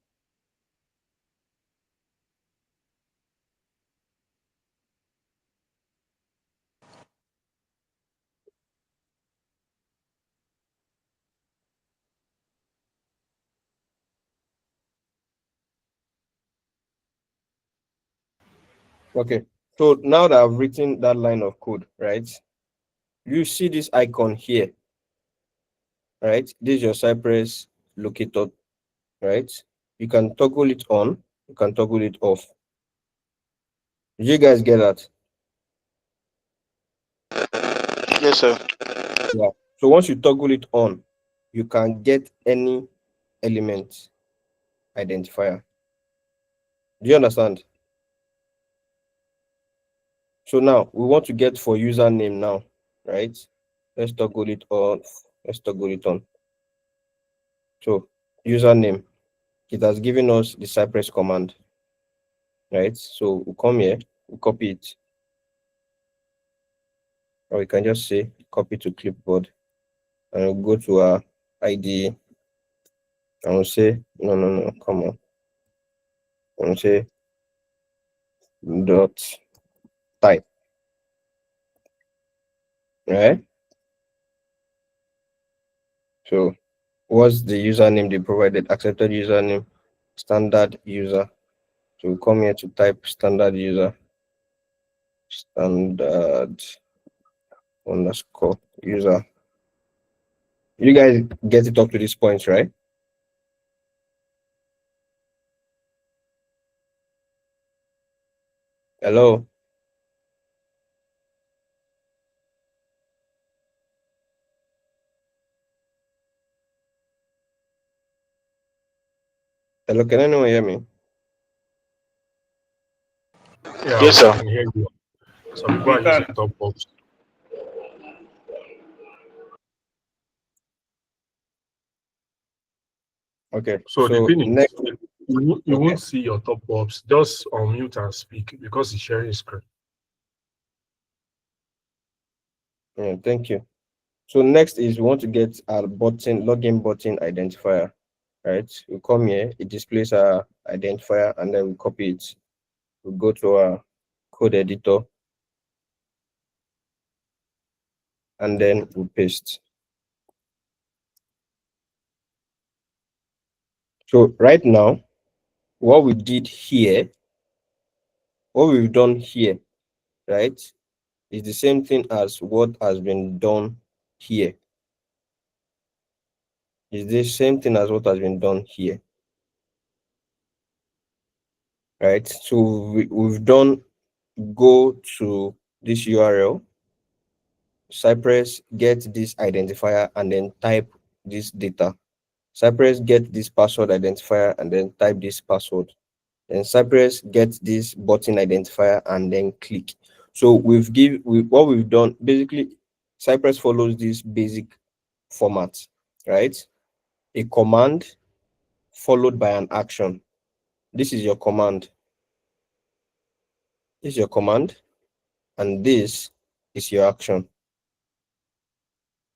Okay. So now that I've written that line of code, right? You see this icon here, right? This is your Cypress locator, right? You can toggle it on, you can toggle it off. Did you guys get that? Yes, sir. Yeah. So once you toggle it on, you can get any element identifier. Do you understand? So now we want to get for username now, right? Let's toggle it on. Let's toggle it on. So username, it has given us the Cypress command, right? So we come here, we copy it, or we can just say copy to clipboard, and we'll go to our IDE, and we'll say no, come on, and we'll say dot type, right? So what's the username they provided? Accepted username, standard user. So we come here to type standard user, standard underscore user. You guys get it up to this point, right? Hello? Hello, can anyone hear me? Yeah, Yes, we sir. can hear you. Some people we are using can. top box. Okay, So the so thing is, next, you okay, won't see your top box. Just unmute and speak because it's sharing screen. yeah, thank you. So next is we want to get our button, login button identifier, right? We come here, it displays our identifier, and then we copy it. We go to our code editor, and then we paste. So right now, what we did here, what we've done here, right, is the same thing as what has been done here. Is the same thing as what has been done here, right? So we've done go to this URL, Cypress, get this identifier, and then type this data. Cypress, get this password identifier, and then type this password. Then Cypress, get this button identifier, and then click. So what we've done basically, Cypress follows this basic format, right? A command followed by an action. This is your command. This is your command, and this is your action.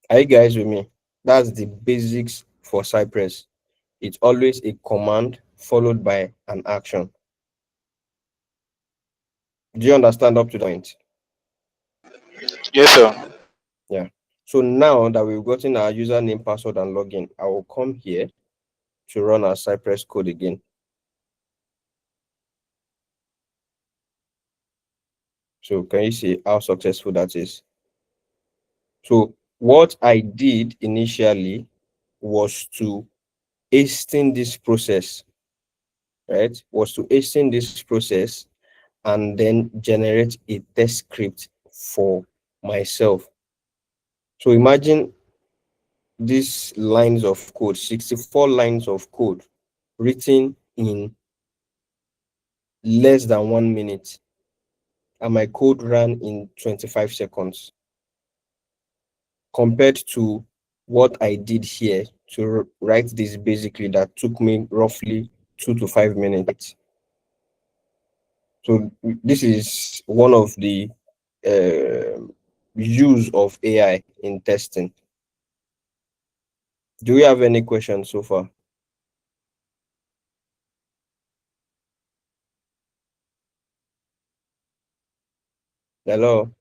Are you guys with me? That's the basics for Cypress. It's always a command followed by an action. Do you understand up to the point? Yes, sir. Yeah. So now that we've gotten our username, password, and login, I will come here to run our Cypress code again. So can you see how successful that is? So what I did initially was to hasten this process, right? Was to hasten this process and then generate a test script for myself. So imagine these lines of code, 64 lines of code written in less than 1 minute, and my code ran in 25 seconds compared to what I did here to write this basically that took me roughly 2 to 5 minutes. So this is one of the uh, use of AI in testing. Do we have any questions so far? Hello?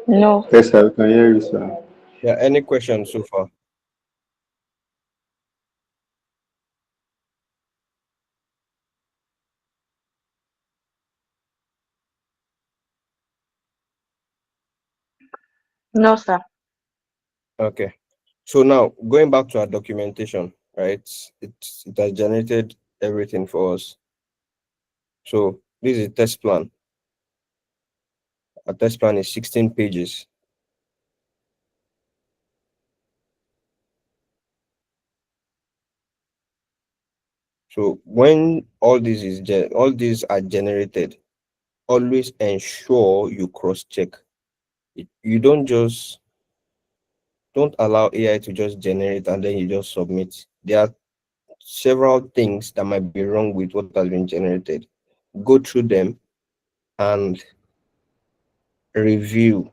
No. Yes, sir. We can hear you, sir. Yeah, any questions so far? No, sir. Okay. So now going back to our documentation, right? It has generated everything for us. So this is a test plan. A test plan is 16 pages. So when all these are generated, always ensure you cross check. You don't allow AI to just generate and then you just submit. There are several things that might be wrong with what has been generated. Go through them and review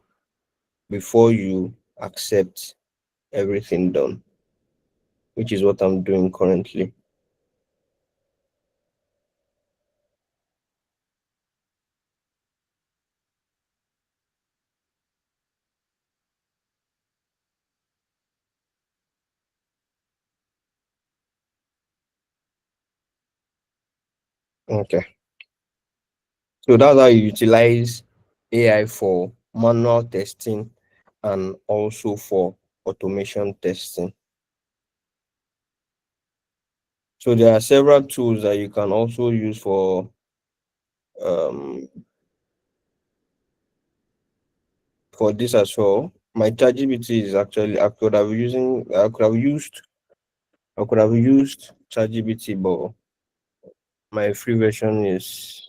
before you accept everything done, which is what I'm doing currently. Okay. So that's how you utilize AI for manual testing and also for automation testing. So there are several tools that you can also use um for this as well. My ChatGPT is actually I could have used ChatGPT, but my free version is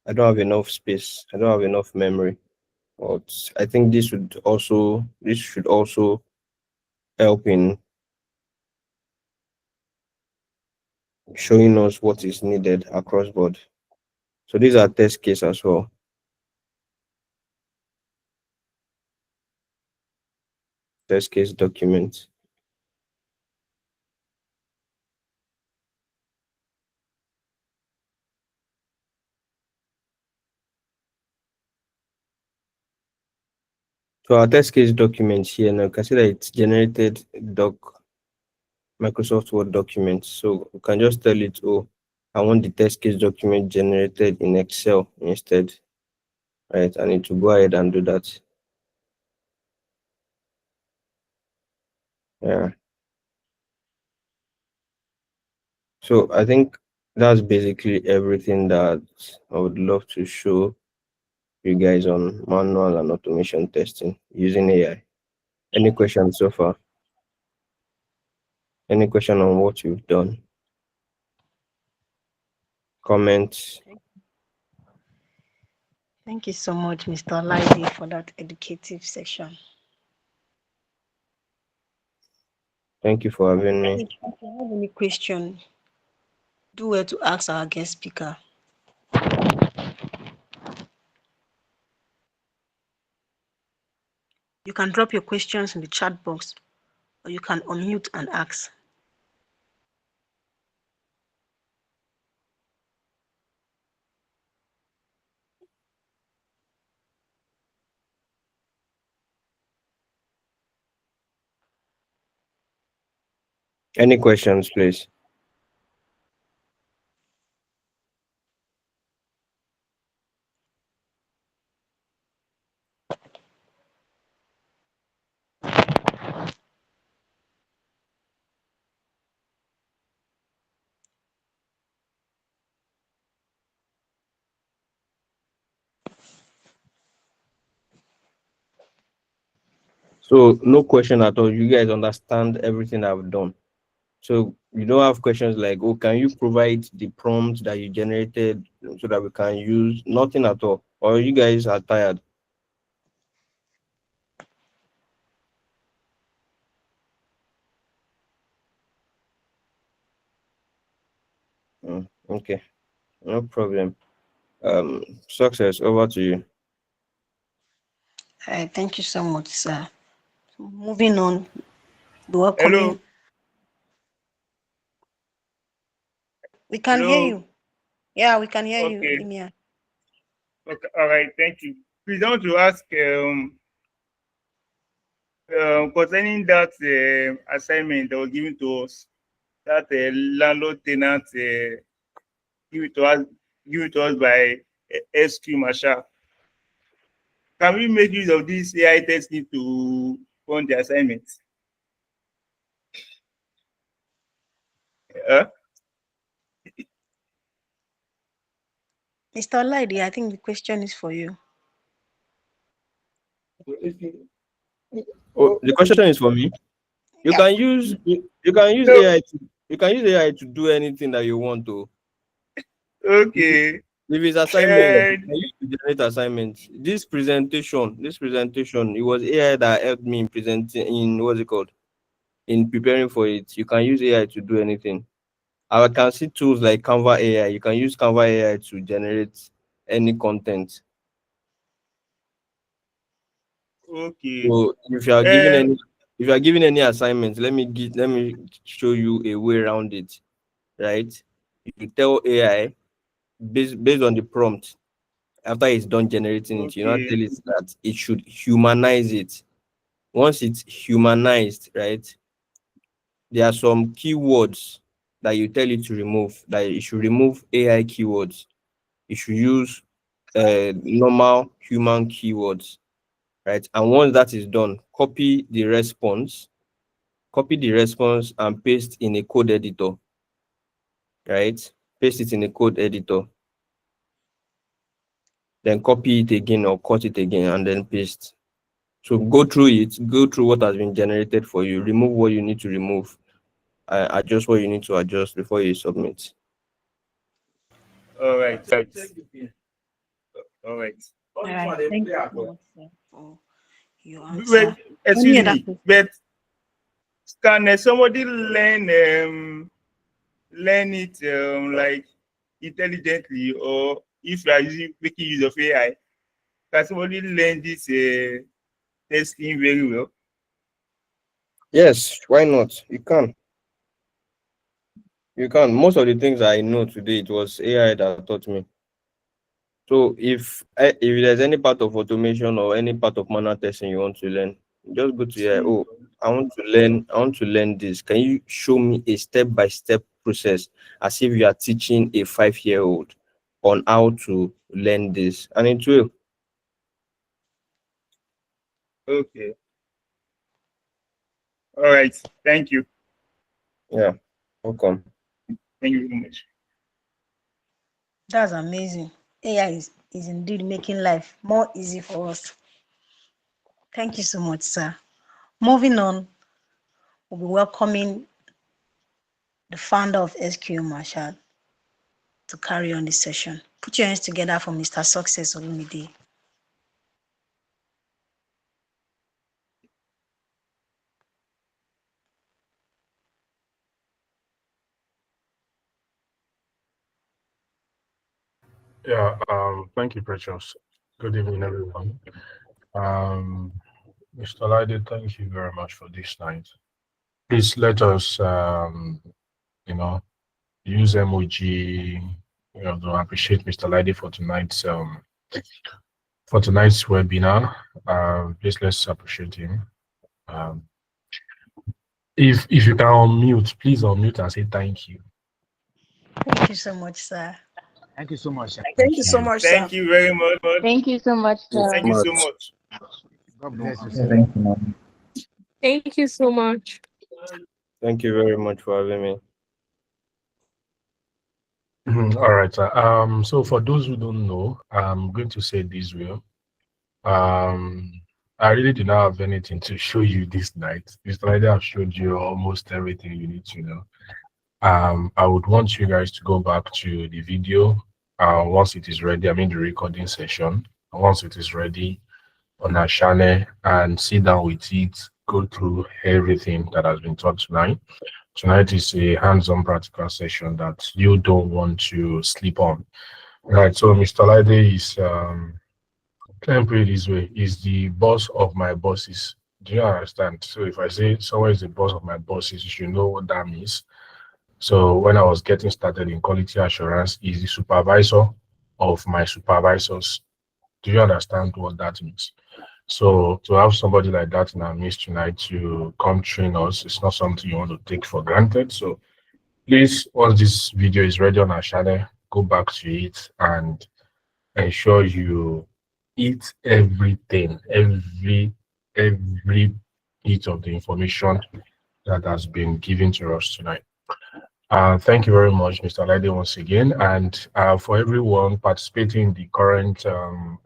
I don't have enough space. I don't have enough memory. But I think this should also help in showing us what is needed across board. So these are test case as well. Test case documents. So our test case documents here now, you can see that it's generated Microsoft Word document. So you can just tell it, oh, I want the test case document generated in Excel instead, right? And it will go ahead and do that. Yeah. So I think that's basically everything that I would love to show you guys on manual and automation testing using AI. Any questions so far? Any question on what you've done? Comments? Thank you so much, Mr. Laidi, for that educative section. Thank you for having me. If you have any question, do well to ask our guest speaker. You can drop your questions in the chat box or you can unmute and ask. Any questions, please? So no question at all. You guys understand everything I've done. So you don't have questions like, oh, can you provide the prompt that you generated so that we can use? Nothing at all. or you guys are tired? Okay, no problem. Success, over to you. Thank you so much, sir. Moving on, the Hello, welcoming. We can hear hello. you. Yeah, we can hear you, Okay, Limia. okay, all right. Thank you. Please, I want to ask concerning that assignment that was given to us, that landlord tenant give it to us, give it to us by SQ Marshall. Can we make use of this AI testing to fund the assignment? Uh, Mr. Olaide, I think the question is for you. Oh, the question is for me. You Yeah. can use you can use no, AI to do anything that you want to. okay. If it's assignment, you can use to generate assignments. This presentation, it was AI that helped me in presenting, in what's it called, in preparing for it. You can use AI to do anything. I can see tools like Canva AI. You can use Canva AI to generate any content. Okay. So Uh, if you are given any assignments, let me show you a way around it. Right? You tell AI based on the prompt. After it's done generating it, you now okay. tell it that it should humanize it. Once it's humanized, right, there are some keywords that you tell it to remove, that it should remove AI keywords. You should use normal human keywords, right? And once that is done, copy the response and paste in a code editor, right? Paste it in a code editor, then copy it again or cut it again and then paste. So go through what has been generated for you, remove what you need to remove, adjust what you need to adjust before you submit. All right. Right. All right. All right. Thank you so much, sir, for your But answer. Any excuse other me, question? but can somebody learn it like intelligently, or if you are making use of AI, can somebody learn this testing very well? Yes, why not? You can. You can. Most of the things I know today, it was AI that taught me. So if there's any part of automation or any part of manual testing you want to learn, just go to AI. Oh, I want to learn this. Can you show me a step-by-step process as if you are teaching a 5-year-old on how to learn this? And it will. Okay. All right. Thank you. Yeah. Welcome. Thank you very much. That's amazing. AI is indeed making life more easy for us. Thank you so much, sir. Moving on, we'll be welcoming the founder of SQ Marshall to carry on this session. Put your hands together for Mr. Success Olumide. Yeah, thank you, Precious. Good evening, everyone. Mr. Lide, thank you very much for this night. Please let us, you know, use emoji, to appreciate Mr. Lide for tonight's webinar. Please let's appreciate him. Um, if you can unmute, please unmute and say thank you. Thank you so much, sir. Thank you so much. Thank you so much, sir. Thank you very much. Thank you so much, Yes, Thank sir. you so much. much. God bless you, Yeah, sir. thank you, man. Thank you so much. Thank you very much for having me. All right. So for those who don't know, I'm going to say this way. I really do not have anything to show you this night. Mr. Lide have showed you almost everything you need to know. I would want you guys to go back to the video once it is ready, I mean the recording session, once it is ready on our channel and sit down with it, go through everything that has been taught tonight. Tonight is a hands-on practical session that you don't want to sleep on. Right. So Mr. Lide is let me put it this way, is the boss of my bosses. Do you understand? So if I say someone is the boss of my bosses, you should know what that means. So when I was getting started in quality assurance, is the supervisor of my supervisors. Do you understand what that means? So to have somebody like that in our midst tonight to come train us, it's not something you want to take for granted. So please, once this video is ready on our channel, go back to it and ensure you eat everything, every bit of the information that has been given to us tonight. Thank you very much, Mr. Lide, once again. And for everyone participating in the current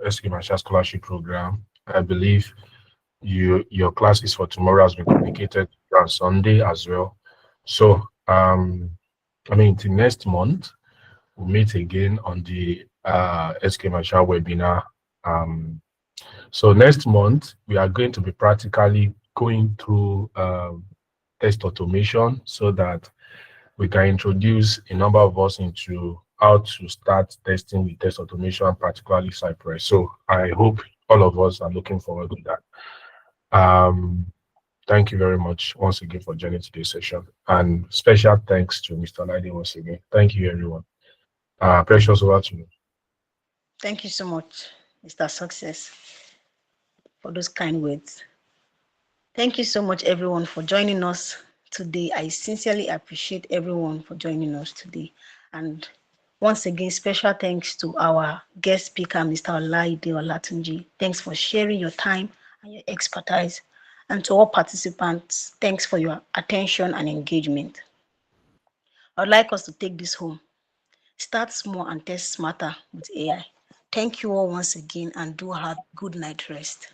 SK Marshall Scholarship Program, I believe your classes for tomorrow has been communicated on Sunday as well. So, I mean, the next month, we'll meet again on the SK Marshall webinar. So next month, we are going to be practically going through test automation so that we can introduce a number of us into how to start testing with test automation, particularly Cypress. So I hope all of us are looking forward to that. Thank you very much once again for joining today's session. And special thanks to Mr. Lide once again. Thank you, everyone. Precious, over to you. Thank you so much, Mr. Success, for those kind words. Thank you so much, everyone, for joining us today. I sincerely appreciate everyone for joining us today. And once again, special thanks to our guest speaker, Mr. Olaide Olatunji. Thanks for sharing your time and your expertise. And to all participants, thanks for your attention and engagement. I'd like us to take this home. Start small and test smarter with AI. Thank you all once again and do have good night rest.